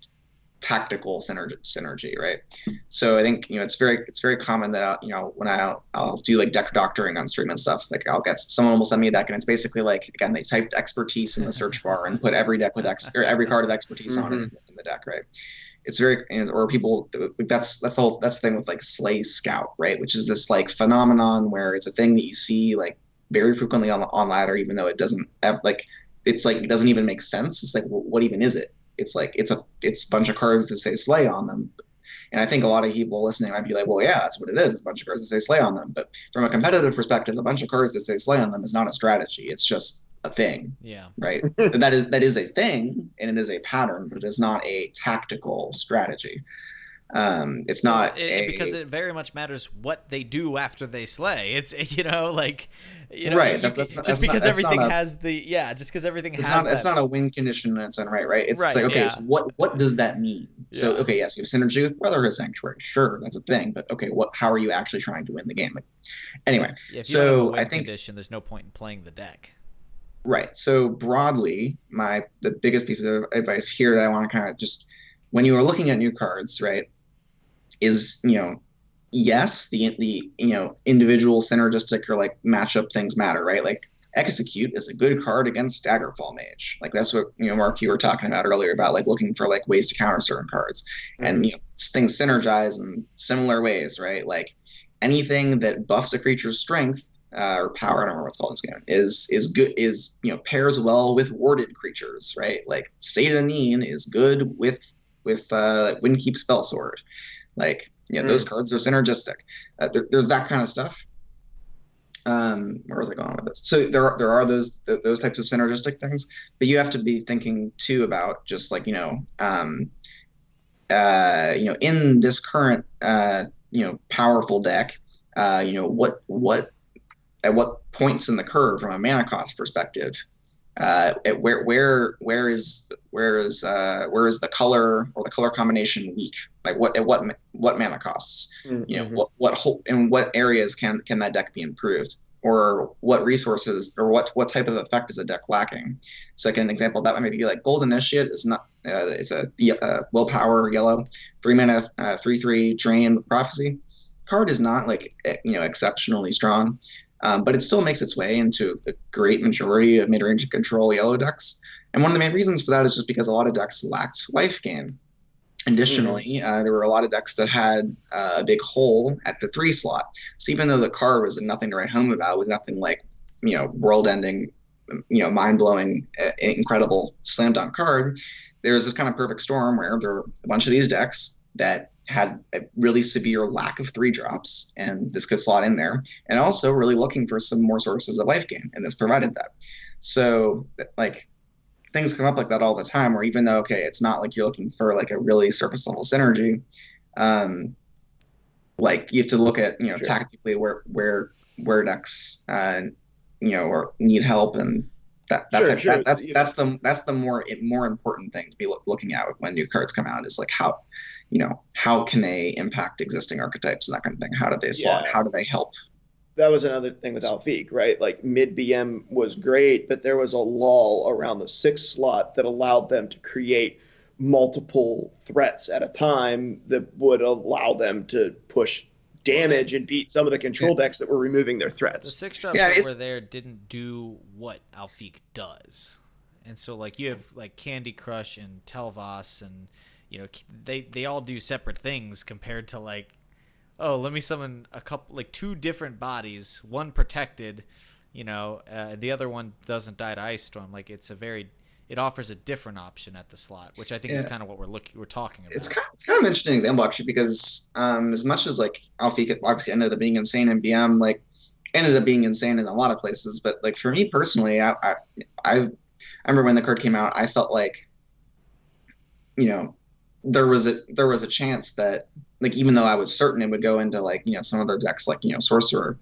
tactical synergy, right? So I think it's very common that when I'll do like deck doctoring on stream and stuff, like I'll get someone will send me a deck and it's basically like, again, they typed expertise in the search bar and put every deck with or every card of expertise on it in the deck, right? It's very, or people, that's the thing with like Slay Scout, right? Which is this like phenomenon where it's a thing that you see like very frequently on ladder, even though it doesn't have like, it's like, it doesn't even make sense. It's like, what even is it? It's like it's a bunch of cards that say Slay on them, and I think a lot of people listening might be like, well, yeah, that's what it is. It's a bunch of cards that say Slay on them. But from a competitive perspective, a bunch of cards that say Slay on them is not a strategy. It's just a thing. Yeah. Right. that is a thing, and it is a pattern, but it is not a tactical strategy. It's not because it very much matters what they do after they slay. It's like right. Just because everything has it's not a win condition in its own right. It's like, okay, so what does that mean? So okay, yes, you have synergy with Brotherhood Sanctuary, sure, that's a thing, but okay, how are you actually trying to win the game? Anyway, if you don't have a win condition, there's no point in playing the deck. Right. So broadly, the biggest piece of advice here that I want to kind of just, when you are looking at new cards, right, is yes, the individual synergistic or like matchup things matter, right? Like Execute is a good card against Daggerfall Mage. Like that's what Mark, you were talking about earlier about like looking for like ways to counter certain cards, and things synergize in similar ways, right? Like anything that buffs a creature's strength or power, I don't remember what's called in this game, is good, pairs well with warded creatures, right? Like State of Need is good with Windkeep Spellsword. Like those cards are synergistic. There's that kind of stuff. Where was I going with this? So there are those types of synergistic things, but you have to be thinking too about just like in this current powerful deck, what at what points in the curve from a mana cost perspective, where is the color or the color combination weak? Like what mana costs? What areas can that deck be improved? Or what resources or what type of effect is a deck lacking? So like an example of that might be like Gold Initiate is not it's a willpower yellow 3-mana 3/3 drain with prophecy. Card is not like exceptionally strong. But it still makes its way into a great majority of mid-range control yellow decks. And one of the main reasons for that is just because a lot of decks lacked life gain. Additionally, there were a lot of decks that had a big hole at the 3 slot. So even though the card was nothing to write home about, was nothing like, world-ending, mind-blowing, incredible slam dunk card, there was this kind of perfect storm where there were a bunch of these decks that had a really severe lack of 3 drops, and this could slot in there, and also really looking for some more sources of life gain, and this provided that. So like things come up like that all the time, where even though it's not like you're looking for like a really surface level synergy, like you have to look at tactically where decks or need help, and that's the more important thing to be looking at when new cards come out, is like how can they impact existing archetypes and that kind of thing? How do they slot? How do they help? that was another thing with Alfiq, right? Like mid BM was great, but there was a lull around the 6 slot that allowed them to create multiple threats at a time that would allow them to push damage and beat some of the control decks that were removing their threats. The 6 drops that were there didn't do what Alfiq does. And so like you have like Candy Crush and Telvas, and you know they all do separate things compared to like, oh, let me summon a couple, like 2 different bodies, one protected, you know, the other one doesn't die to Ice Storm. Like it offers a different option at the slot, which I think is kind of what we're talking about. It's kind of an interesting example actually, because as much as like Alfiq obviously ended up being insane in BM, like ended up being insane in a lot of places, but like for me personally, I remember when the card came out, I felt like, you know, there was a chance that, like, even though I was certain it would go into like, you know, some other decks like, you know, Sorcerer,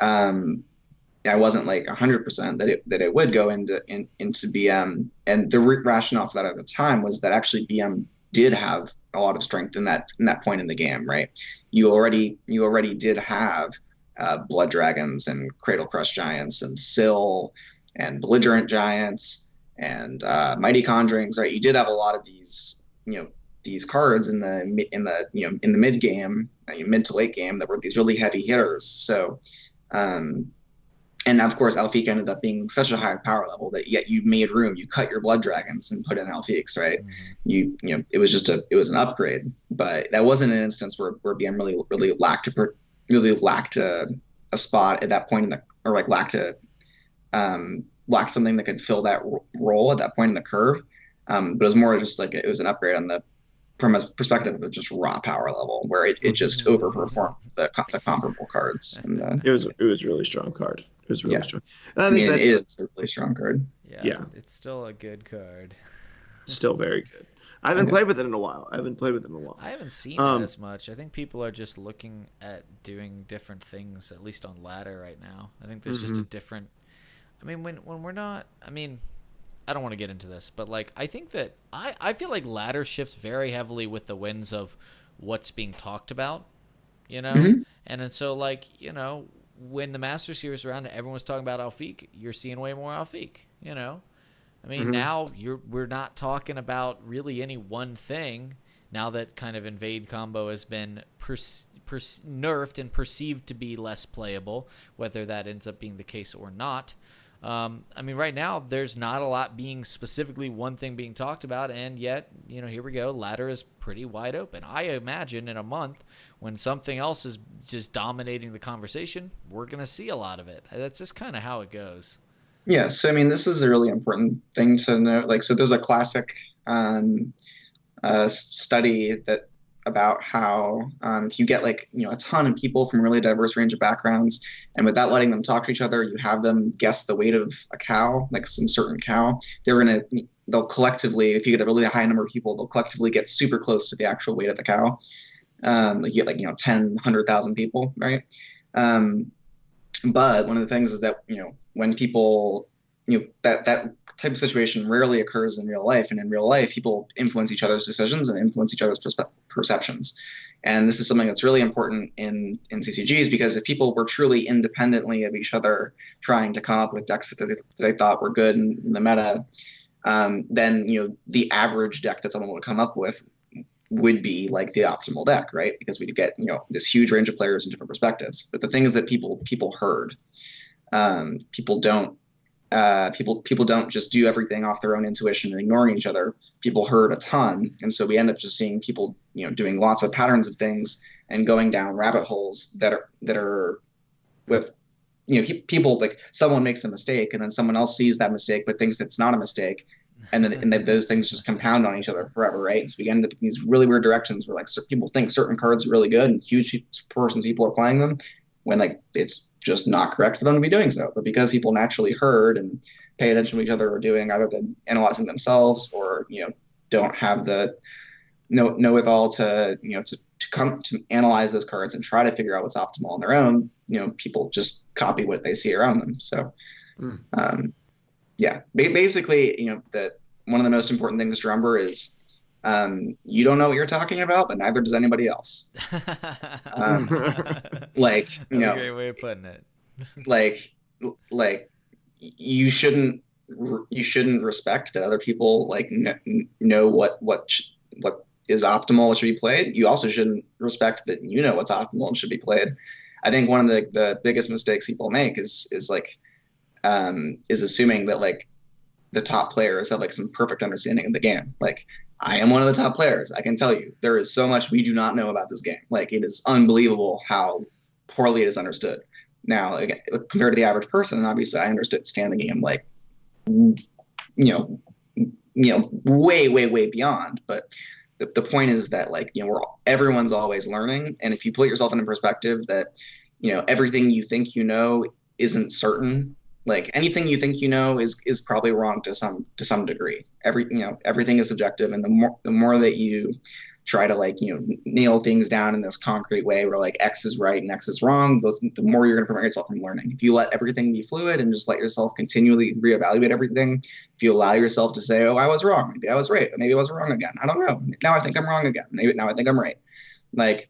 I wasn't like 100% that it would go into BM. And the rationale for that at the time was that actually BM did have a lot of strength in that point in the game, right? You already did have Blood Dragons and Cradle Crush Giants and Syl and Belligerent Giants and Mighty Conjurings, right? You did have a lot of these, you know, these cards in the mid game, mid to late game, that were these really heavy hitters. So, and of course, Alfiq ended up being such a high power level that yet you made room. You cut your Blood Dragons and put in Alfiqs, right? Mm-hmm. You know, it was an upgrade, but that wasn't an instance where BM really lacked a spot at that point in the, or like lacked something that could fill that role at that point in the curve. But it was more just like it was an upgrade from a perspective of just raw power level, where it just overperformed the comparable cards. And it was a really strong card. It was really strong. I mean, it is a really strong card. Yeah, it's still a good card. Still very good. I haven't played with it in a while. I haven't seen it as much. I think people are just looking at doing different things, at least on ladder right now. I think there's just a different. I mean, when we're not. I mean, I don't want to get into this, but like I think that I feel like ladder shifts very heavily with the winds of what's being talked about, you know, and so like, you know, when the Master Series was around and everyone was talking about Alfiq, you're seeing way more Alfiq, you know. I mean, now we're not talking about really any one thing. Now that kind of invade combo has been nerfed and perceived to be less playable, whether that ends up being the case or not. I mean, right now there's not a lot being specifically one thing being talked about, and yet, you know, here we go. Ladder is pretty wide open. I imagine in a month when something else is just dominating the conversation, we're going to see a lot of it. That's just kind of how it goes. Yeah. So, I mean, this is a really important thing to know. Like, so there's a classic study about how if you get like, you know, a ton of people from a really diverse range of backgrounds, and without letting them talk to each other, you have them guess the weight of a cow, like some certain cow, they'll collectively, if you get a really high number of people, they'll collectively get super close to the actual weight of the cow. Like you get like, you know, 10, 100,000 people, right? But one of the things is that, you know, when people, you know, that type of situation rarely occurs in real life. And in real life, people influence each other's decisions and influence each other's perceptions. And this is something that's really important in CCGs, because if people were truly independently of each other trying to come up with decks that they thought were good in the meta, then, you know, the average deck that someone would come up with would be like the optimal deck, right? Because we'd get, you know, this huge range of players and different perspectives. But the thing is that people heard. People don't just do everything off their own intuition and ignoring each other. People heard a ton, and so we end up just seeing people, you know, doing lots of patterns of things and going down rabbit holes that are with, you know, people, like someone makes a mistake and then someone else sees that mistake but thinks it's not a mistake, and then those things just compound on each other forever, right? And so we end up in these really weird directions where like people think certain cards are really good and huge portions of people are playing them, when like it's just not correct for them to be doing so. But because people naturally heard and pay attention to what each other are doing, either than analyzing themselves or, you know, don't have the know-it-all to, you know, to come to analyze those cards and try to figure out what's optimal on their own, you know, people just copy what they see around them. So, basically, you know, that one of the most important things to remember is You don't know what you're talking about, but neither does anybody else. Um, like, That's a great way of putting it. like, like you shouldn't respect that other people like know what is optimal, what should be played. You also shouldn't respect that you know what's optimal and should be played. I think one of the biggest mistakes people make is assuming that like the top players have like some perfect understanding of the game. Like I am one of the top players. I can tell you there is so much we do not know about this game. Like it is unbelievable how poorly it is understood. Now, again, compared to the average person, obviously I understand the game like you know way way beyond. But the point is that like everyone's always learning, and if you put yourself in a perspective that everything you think you know isn't certain, like anything you think you know is probably wrong to some degree. Everything is subjective, and the more that you try to like nail things down in this concrete way where like X is right and X is wrong, the more you're going to prevent yourself from learning. If you let everything be fluid and just let yourself continually reevaluate everything, if you allow yourself to say, oh, I was wrong, maybe I was right, but maybe I was wrong again, I don't know, now I think I'm wrong again, maybe now I think I'm right, like,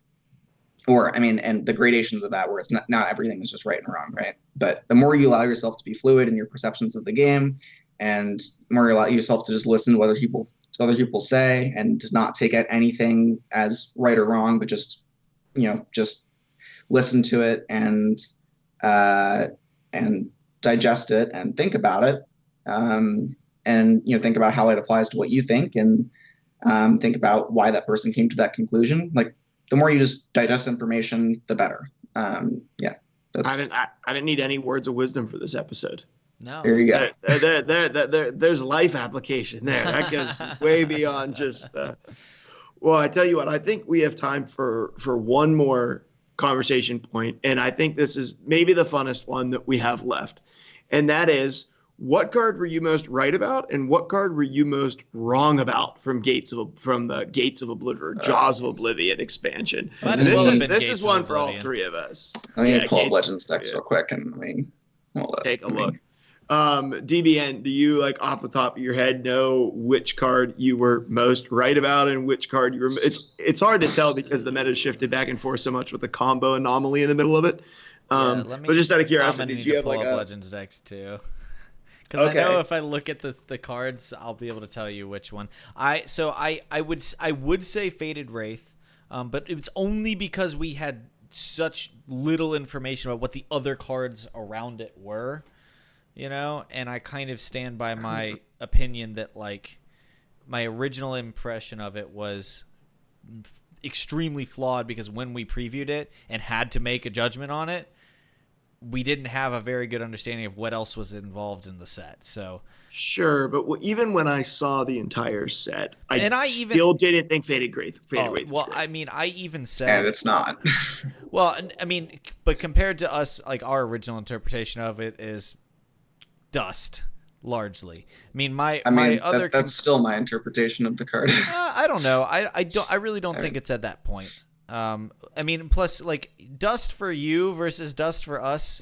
or I mean, and the gradations of that where it's not everything is just right and wrong, right? But the more you allow yourself to be fluid in your perceptions of the game, and the more you allow yourself to just listen to what other people say and to not take anything as right or wrong, but just just listen to it and digest it and think about it, and think about how it applies to what you think, and think about why that person came to that conclusion. Like the more you just digest information, the better. Yeah, I didn't need any words of wisdom for this episode. No. There you go. There's life application there. That goes way beyond just. Well, I tell you what, I think we have time for one more conversation point, and I think this is maybe the funnest one that we have left, and that is, what card were you most right about, and what card were you most wrong about from the Gates of Oblivion, Jaws of Oblivion expansion? Might And as well have this been is Gates one of for all Oblivion. three of us. Let me pull up Gates- Legends decks real quick, and take a look. DBN, do you, like, off the top of your head, know which card you were most right about and which card you were? It's hard to tell because the meta shifted back and forth so much with the combo anomaly in the middle of it. But just out of curiosity, did you have like a Legends decks too? Because Okay. I know if I look at the cards, I'll be able to tell you which one. I would say Faded Wraith, but it's only because we had such little information about what the other cards around it were, and I kind of stand by my opinion that like my original impression of it was extremely flawed, because when we previewed it and had to make a judgment on it, we didn't have a very good understanding of what else was involved in the set. So sure, but even when I saw the entire set, I still didn't think Faded Wraith. Well, was great. I mean, I even said, and it's not. well, I mean, but compared to us, like our original interpretation of it is dust largely. I mean, that's still my interpretation of the card. I don't know. I really don't think it's at that point. I mean, plus, like, dust for you versus dust for us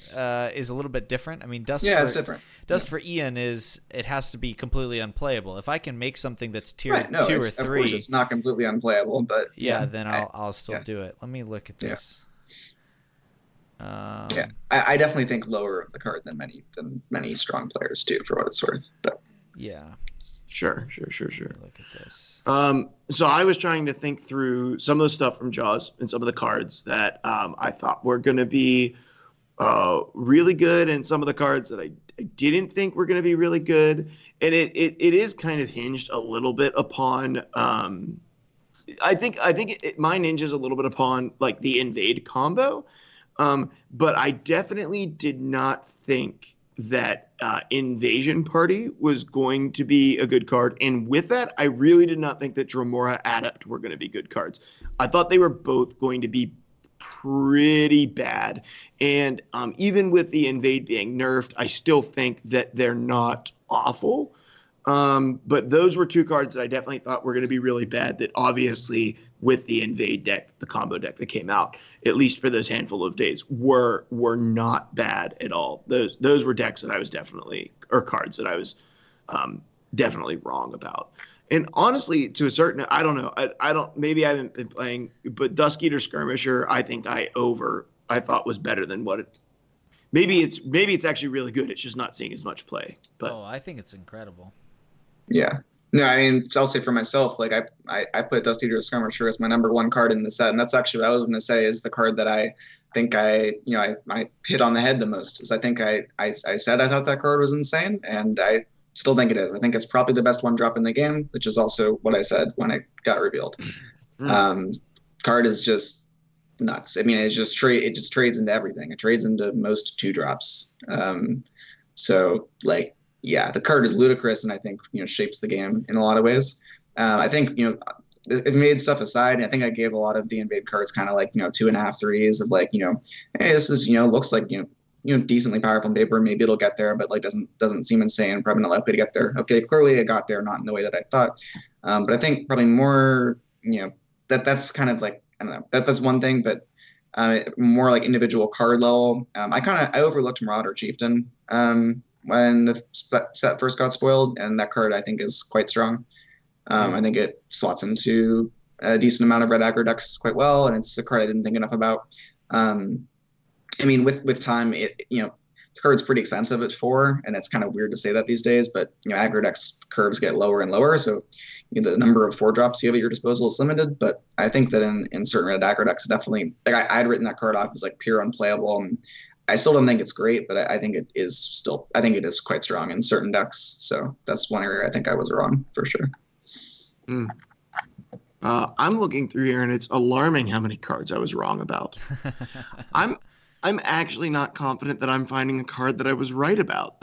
is a little bit different. I mean, it's different. Dust for Ian it has to be completely unplayable. If I can make something that's tier 2 or 3, of course it's not completely unplayable, but then I'll still do it. Let me look at this. I definitely think lower of the card than many strong players do, for what it's worth. But yeah, sure. Look at this. So I was trying to think through some of the stuff from Jaws and some of the cards that I thought were going to be really good, and some of the cards that I didn't think were going to be really good. And it is kind of hinged a little bit upon. I think mine hinges a little bit upon like the invade combo. But I definitely did not think that Invasion Party was going to be a good card. And with that, I really did not think that Dremora Adept were going to be good cards. I thought they were both going to be pretty bad. And even with the Invade being nerfed, I still think that they're not awful. But those were two cards that I definitely thought were going to be really bad, that obviously with the Invade deck, the combo deck that came out, at least for those handful of days, were not bad at all. Those were decks that I was cards that I was definitely wrong about. And honestly, to a certain, I don't know. I don't. Maybe I haven't been playing, but Dusk Eater Skirmisher, I think I thought was better than what it. Maybe it's actually really good. It's just not seeing as much play. But Oh, I think it's incredible. Yeah. No, I mean, I'll say for myself, like I put Dusty to Skirmisher as my number one card in the set, and that's actually what I was going to say is the card that I think I hit on the head the most. Is I think I said I thought that card was insane, and I still think it is. I think it's probably the best one drop in the game, which is also what I said when it got revealed. Um, Card is just nuts. I mean, it just trades into everything. It trades into most 2-drops. So like. Yeah, the card is ludicrous, and I think shapes the game in a lot of ways. I think it made stuff aside. I think I gave a lot of the invade cards kind of like 2.5 threes of like hey, this is looks like decently powerful on paper. Maybe it'll get there, but like doesn't seem insane. Probably not likely to get there. Okay, clearly it got there, not in the way that I thought. But I think probably more that's kind of like I don't know. That's one thing, but more like individual card level. I overlooked Marauder Chieftain. When the set first got spoiled, and that card I think is quite strong. I think it slots into a decent amount of red aggro decks quite well, and it's a card I didn't think enough about. I mean, with time, the card's pretty expensive at 4, and it's kind of weird to say that these days, but aggro decks curves get lower and lower, so the number of 4-drops you have at your disposal is limited. But I think that in certain red aggro decks, definitely like I had written that card off as like pure unplayable, and I still don't think it's great, but I think it is quite strong in certain decks. So that's one area I think I was wrong for sure. I'm looking through here, and it's alarming how many cards I was wrong about. I'm actually not confident that I'm finding a card that I was right about.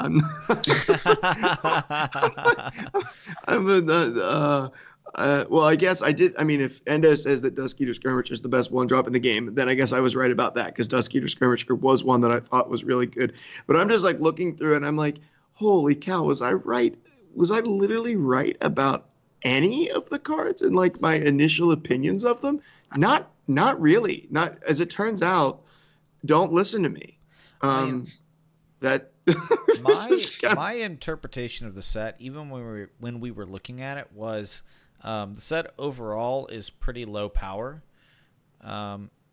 Well, I guess I did. I mean, if Endo says that Dusk Eater Skirmisher is the best 1-drop in the game, then I guess I was right about that, because Dusk Eater Skirmisher was one that I thought was really good. But I'm just like looking through it, and I'm like, holy cow, was I right? Was I literally right about any of the cards and like my initial opinions of them? Not really. Not as it turns out. Don't listen to me. My interpretation of the set, even when we were looking at it, was the set overall is pretty low power.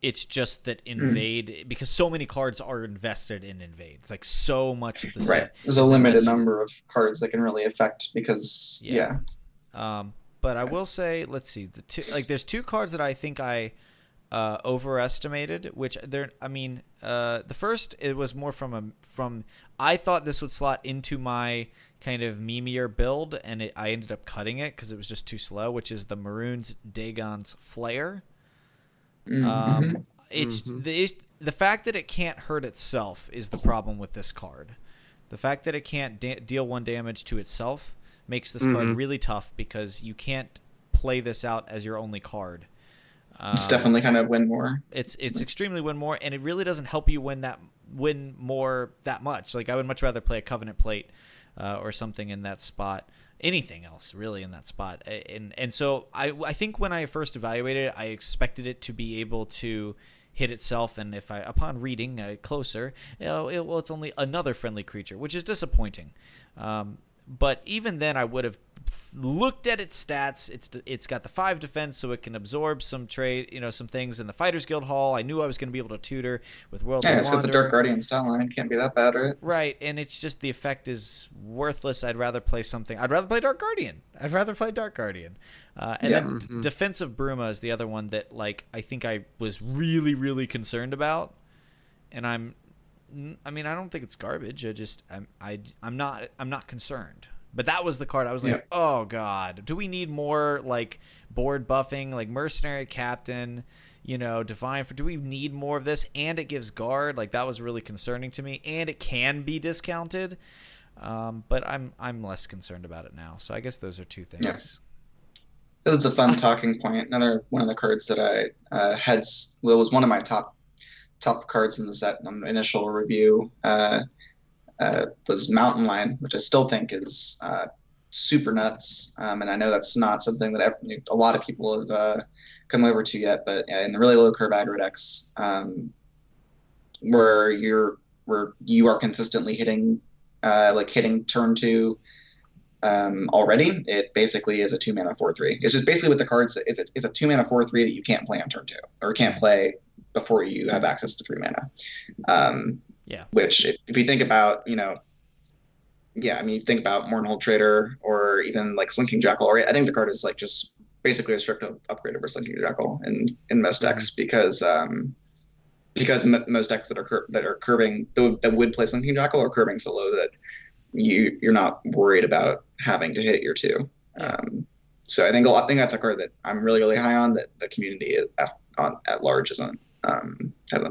It's just that invade, because so many cards are invested in invade. It's like so much of the set. Right. There's a limited number of cards that can really affect because but I will say, let's see, there's 2 cards that I think I overestimated, which the first, it was more from I thought this would slot into my kind of memeier build, and I ended up cutting it because it was just too slow, which is the Maroons Dagon's Flare. It's the fact that it can't hurt itself is the problem with this card. The fact that it can't deal 1 damage to itself makes this card really tough, because you can't play this out as your only card. It's definitely kind of win more. It's extremely win more, and it really doesn't help you win more that much. Like, I would much rather play a Covenant Plate or something in that spot. Anything else really in that spot. And so I think when I first evaluated it, I expected it to be able to hit itself, and if upon reading closer, it's only another friendly creature, which is disappointing. But even then, I would have looked at its stats. It's got the 5 defense, so it can absorb some some things in the Fighters Guild Hall. I knew I was going to be able to tutor with World. Yeah, it's got the Dark Guardian style line. Can't be that bad, right? Right, and it's just the effect is worthless. I'd rather play Dark Guardian. Then Defensive Bruma is the other one that I think I was really, really concerned about, and I don't think it's garbage. I'm not concerned. But that was the card I was like, oh god, do we need more board buffing, like Mercenary Captain, Divine do we need more of this? And it gives guard, that was really concerning to me, and it can be discounted. But I'm less concerned about it now. So I guess those are 2 things. Yes. This is a fun talking point. Another one of the cards that I was one of my top cards in the set on the initial review. Was Mountain Lion, which I still think is super nuts. And I know that's not something that a lot of people have come over to yet, but in the really low curve aggro decks, where you are consistently hitting turn 2 already, it basically is a 2-mana 4/3. It's just basically with the cards. It's a 2-mana 4/3 that you can't play on turn 2 or can't play before you have access to 3 mana. Which if you think about, you think about Mournhold Trader or even like Slinking Jackal. Or I think the card is like just basically a strict upgrade over Slinking Jackal in most decks because most decks that are curving that would play Slinking Jackal are curving so low that you're not worried about having to hit your 2. So I think that's a card that I'm really, really high on, that the community at large hasn't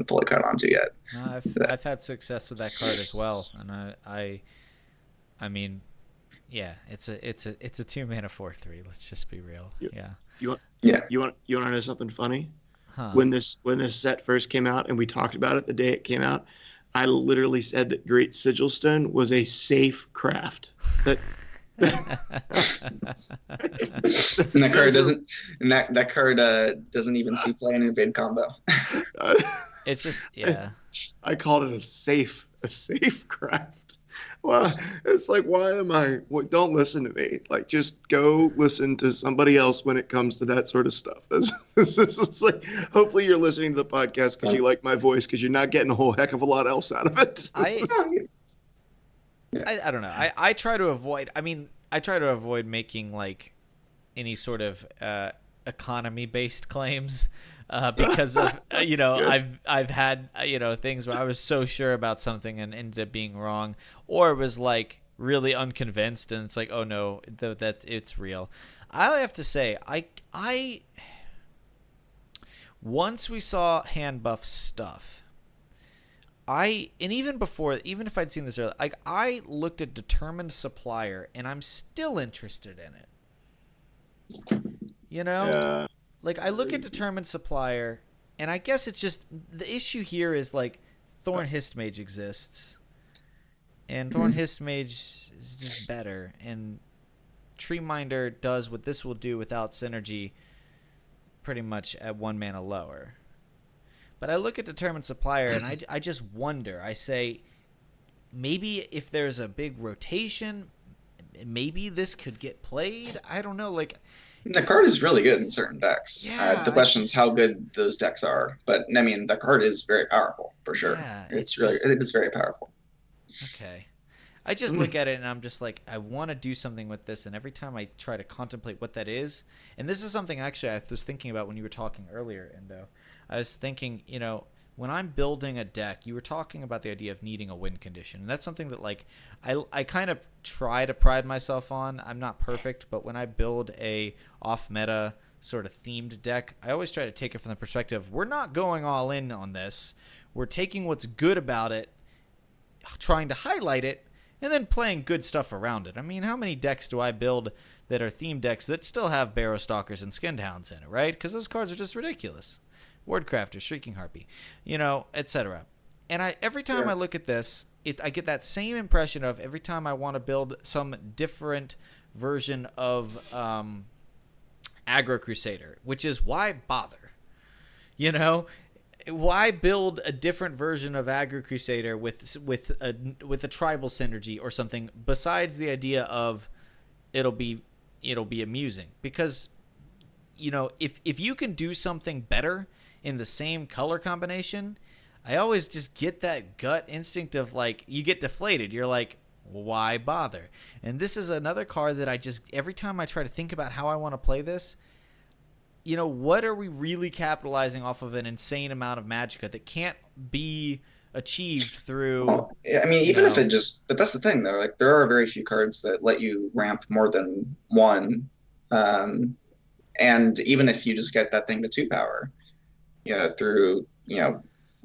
fully caught on to yet. No, I've had success with that card as well, and I mean, yeah, it's a 2-mana 4/3. Let's just be real. You want to know something funny? Huh. When this set first came out and we talked about it the day it came out, I literally said that Great Sigilstone was a safe craft. And that card doesn't even see play in Invade combo. It's just I called it a safe craft. Well, it's like, why am I? Don't listen to me. Like, just go listen to somebody else when it comes to that sort of stuff. It's like, hopefully you're listening to the podcast because you like my voice, because you're not getting a whole heck of a lot else out of it. I don't know. I try to avoid. I mean, I try to avoid making like any sort of economy-based claims. Because of I've had things where I was so sure about something and ended up being wrong, or was like really unconvinced, and it's like, oh no, that it's real. I have to say, I once we saw hand buff stuff, and even if I'd seen this earlier, like I looked at Determined Supplier, and I'm still interested in it. Yeah. Like, I look at Determined Supplier, and I guess it's just, the issue here is, like, Thorn Histmage exists, and Thorn Histmage is just better, and Treeminder does what this will do without synergy pretty much at 1 mana lower. But I look at Determined Supplier, and I just wonder. I say, maybe if there's a big rotation, maybe this could get played? I don't know, like... The card is really good in certain decks. Yeah, the question is how good those decks are. But I mean, the card is very powerful for sure. Yeah, I think it's very powerful. Okay. I just look at it and I'm just like, I want to do something with this. And every time I try to contemplate what that is, and this is something actually I was thinking about when you were talking earlier, Endo. I was thinking, when I'm building a deck, you were talking about the idea of needing a win condition. And that's something that, like, I kind of try to pride myself on. I'm not perfect, but when I build a off-meta sort of themed deck, I always try to take it from the perspective, we're not going all in on this. We're taking what's good about it, trying to highlight it, and then playing good stuff around it. I mean, how many decks do I build that are themed decks that still have Barrow Stalkers and Skinned Hounds in it, right? Because those cards are just ridiculous. Wardcrafter, Shrieking Harpy, etc. And every time I look at this, I get that same impression of every time I want to build some different version of Aggro Crusader, which is why bother? Why build a different version of Aggro Crusader with a tribal synergy or something besides the idea of it'll be amusing? Because if you can do something better in the same color combination, I always just get that gut instinct of, like, you get deflated. You're like, why bother? And this is another card that I just, every time I try to think about how I want to play this, what are we really capitalizing off of an insane amount of magicka that can't be achieved through... Well, I mean, even if it just... But that's the thing, though. Like, there are very few cards that let you ramp more than one. And even if you just get that thing to 2 power, through,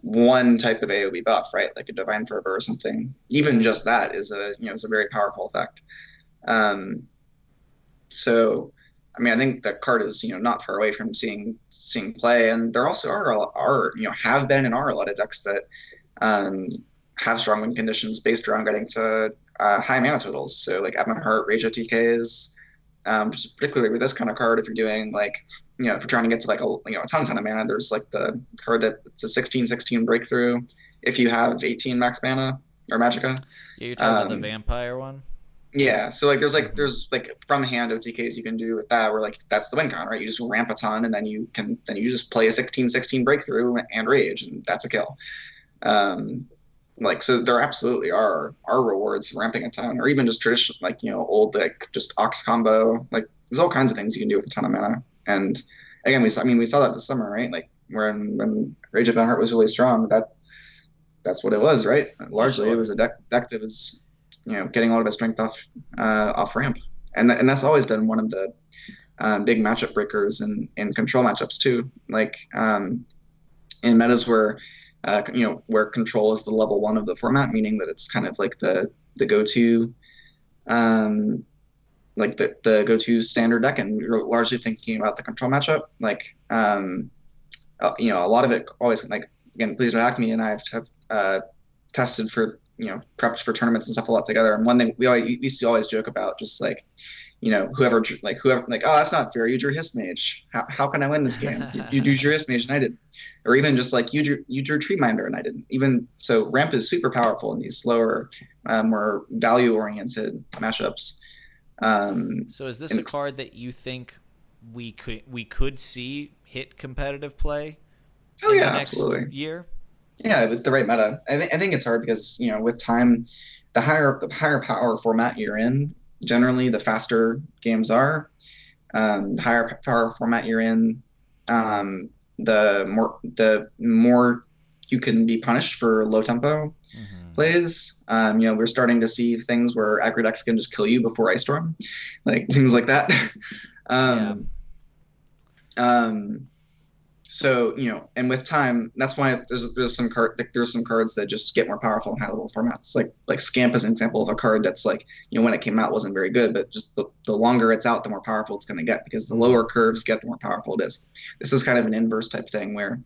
one type of AoE buff, right? Like a Divine Fervor or something. Even just that is a very powerful effect. So, I mean, I think that card is, not far away from seeing play. And there also have been and are a lot of decks that have strong win conditions based around getting to high mana totals. So, like Ebonheart, Rage OTKs, particularly with this kind of card, if you're doing, like, if you're trying to get to, like, a ton of mana, there's, like, the card that's a 16/16 breakthrough if you have 18 max mana or magicka. Yeah, you're talking about the vampire one? Yeah, so like there's like from hand OTKs you can do with that where like that's the win con, right? You just ramp a ton and then you just play a 16-16 breakthrough and rage and that's a kill. Like so there absolutely are rewards for ramping a ton or even just traditional like old like just Ox combo. Like there's all kinds of things you can do with a ton of mana. And again we saw that this summer, right? Like when Rage of Heart was really strong, that's what it was, right? Largely it was a deck that was getting a lot of its strength off ramp, and that's always been one of the big matchup breakers in control matchups too. Like in metas where where control is the level 1 of the format, meaning that it's kind of like the go-to like the go-to standard deck, and you're largely thinking about the control matchup. Like a lot of it always like again, please don't hack me, and I have tested for prepped for tournaments and stuff a lot together. And one thing we used to always joke about, just like whoever like oh, that's not fair, you drew Hist Mage, how can I win this game? you drew Hist Mage and I didn't. Or even just like you drew Tree Minder and I didn't. Even so, ramp is super powerful in these slower more value oriented matchups. So is this a card that you think we could see hit competitive play in the next absolutely. year? Yeah, with the right meta. I think it's hard because with time, the higher power format you're in, generally the faster games are. The higher power format you're in, the more you can be punished for low tempo plays. We're starting to see things where aggro decks can just kill you before Ice Storm, like things like that. So and with time, that's why there's some cards that just get more powerful in high-level formats. Like Scamp is an example of a card that's like when it came out wasn't very good, but just the longer it's out, the more powerful it's going to get because the lower curves get, the more powerful it is. This is kind of an inverse type thing where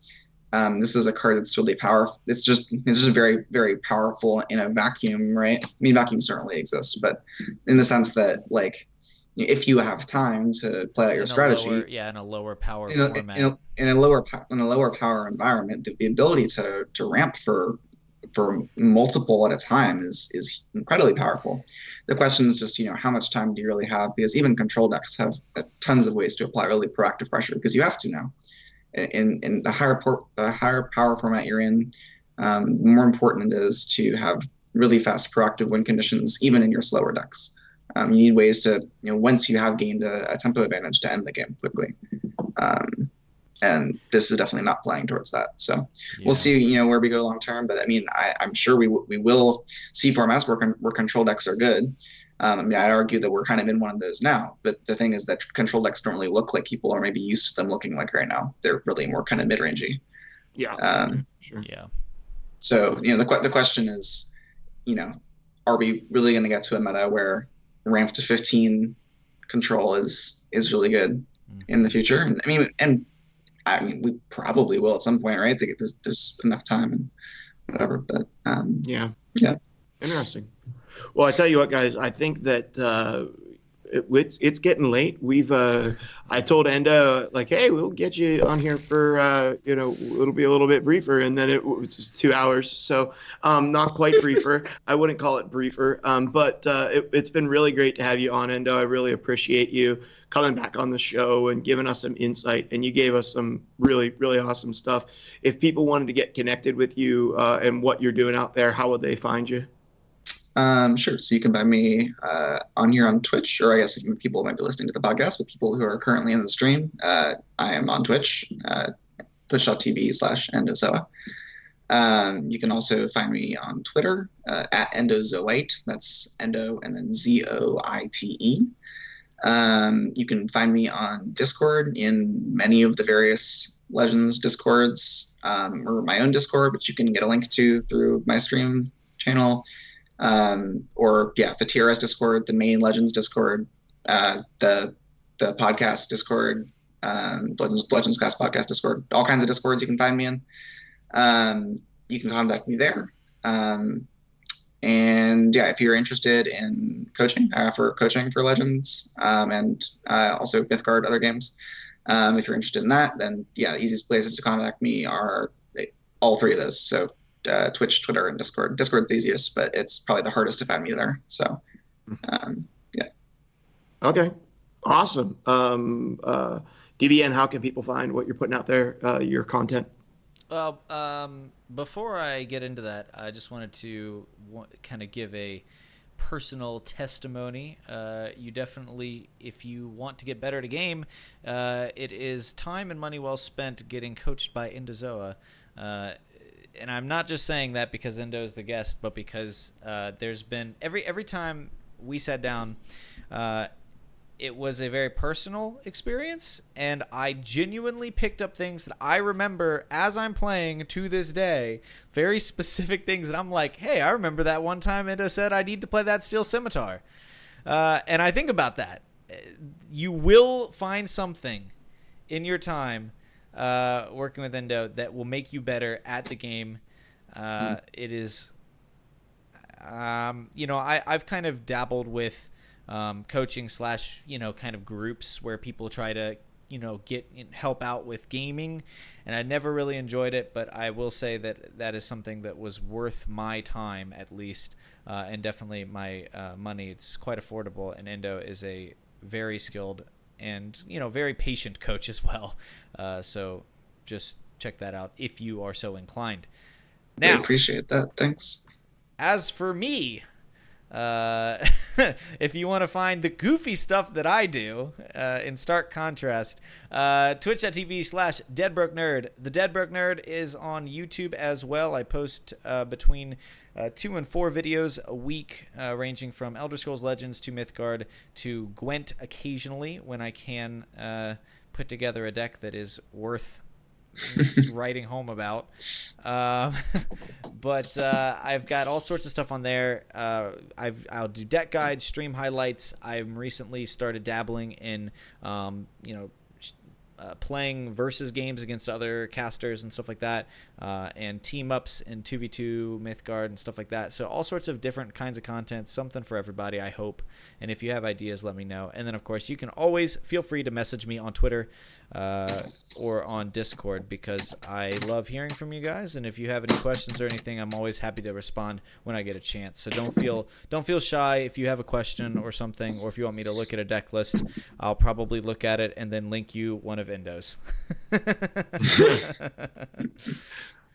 this is a card that's really powerful. It's just very, very powerful in a vacuum, right? I mean, vacuums certainly exist, but in the sense that like if you have time to play out your strategy, in a lower power format, in a lower power environment, the ability to ramp for multiple at a time is incredibly powerful. The question is just how much time do you really have? Because even control decks have tons of ways to apply really proactive pressure because you have to now. In the higher power format you're in, the more important it is to have really fast proactive win conditions, even in your slower decks. You need ways to, once you have gained a tempo advantage, to end the game quickly. And this is definitely not playing towards that. So we'll see, where we go long term. But I mean, I'm sure we will see formats where control decks are good. I'd argue that we're kind of in one of those now. But the thing is that control decks don't really look like people are maybe used to them looking like right now. They're really more kind of mid-rangey. Yeah. Sure. Yeah. So the question is, are we really going to get to a meta where ramp to 15 control is really good in the future? And I mean we probably will at some point, right? There's enough time and whatever, but yeah, interesting. Well, I tell you what, guys, I think that it's getting late. I told Endo like, hey, we'll get you on here for it'll be a little bit briefer, and then it was just 2 hours, so not quite briefer. I wouldn't call it briefer, but it's been really great to have you on, Endo. I really appreciate you coming back on the show and giving us some insight, and you gave us some really, really awesome stuff. If people wanted to get connected with you and what you're doing out there, how would they find you? Sure. So you can find me on here on Twitch, or I guess people might be listening to the podcast, with people who are currently in the stream. I am on Twitch, twitch.tv/EndoZoa. You can also find me on Twitter at EndoZoite. That's Endo and then ZOITE. You can find me on Discord in many of the various Legends Discords, or my own Discord, which you can get a link to through my stream channel. Or the TRS Discord, the main Legends Discord, the podcast Discord, Legends Cast podcast Discord, all kinds of Discords you can find me in. You can contact me there. And if you're interested in coaching, I offer coaching for Legends, and also Mythgard, other games. If you're interested in that, then the easiest places to contact me are all three of those. So Twitch, Twitter, and Discord. Discord's the easiest, but it's probably the hardest to find me there. So Yeah. Okay, awesome. DBN, how can people find what you're putting out there, your content? Well, before I get into that, I just wanted to kind of give a personal testimony. You definitely, if you want to get better at a game, it is time and money well spent getting coached by EndoZoa. And I'm not just saying that because Endo is the guest, but because there's been every time we sat down, it was a very personal experience, and I genuinely picked up things that I remember as I'm playing to this day, very specific things that I'm like, hey, I remember that one time Endo said I need to play that steel scimitar. And I think about that. You will find something in your time working with Endo that will make you better at the game. It is, I've kind of dabbled with coaching / kind of groups where people try to get help out with gaming, and I never really enjoyed it, but I will say that is something that was worth my time at least, and definitely my money. It's quite affordable, and Endo is a very skilled and very patient coach as well, so just check that out if you are so inclined. Now, I appreciate that. Thanks. as for me, if you want to find the goofy stuff that I do, in stark contrast, twitch.tv/deadbrokenerd. The Dead Broke Nerd is on YouTube as well. I post between 2 and 4 videos a week, ranging from Elder Scrolls Legends to Mythgard to Gwent occasionally when I can put together a deck that is worth writing home about. But I've got all sorts of stuff on there. I'll do deck guides, stream highlights. I've recently started dabbling in playing versus games against other casters and stuff like that, and team ups in 2v2 Mythgard and stuff like that. So all sorts of different kinds of content, something for everybody, I hope. And if you have ideas, let me know. And then of course you can always feel free to message me on Twitter or on Discord, because I love hearing from you guys, and if you have any questions or anything, I'm always happy to respond when I get a chance. So don't feel shy if you have a question or something, or if you want me to look at a deck list. I'll probably look at it and then link you one of Endo's.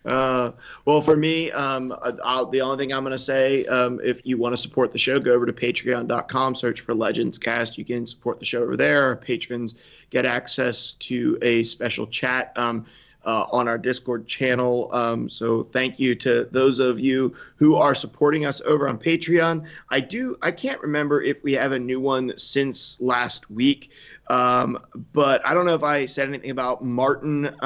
Well, for me, the only thing I'm going to say, if you want to support the show, go over to patreon.com, search for Legends Cast. You can support the show over there. Our patrons get access to a special chat on our Discord channel. So thank you to those of you who are supporting us over on Patreon. I can't remember if we have a new one since last week. But I don't know if I said anything about Martin.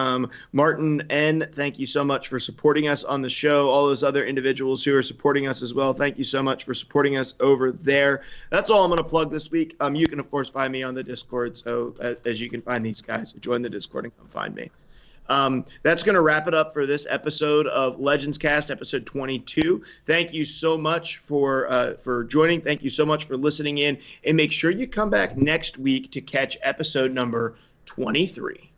Martin N., thank you so much for supporting us on the show. All those other individuals who are supporting us as well, thank you so much for supporting us over there. That's all I'm going to plug this week. You can, of course, find me on the Discord. So as you can find these guys, join the Discord and come find me. That's going to wrap it up for this episode of Legends Cast, episode 22. Thank you so much for joining. Thank you so much for listening in. And make sure you come back next week to catch episode number 23.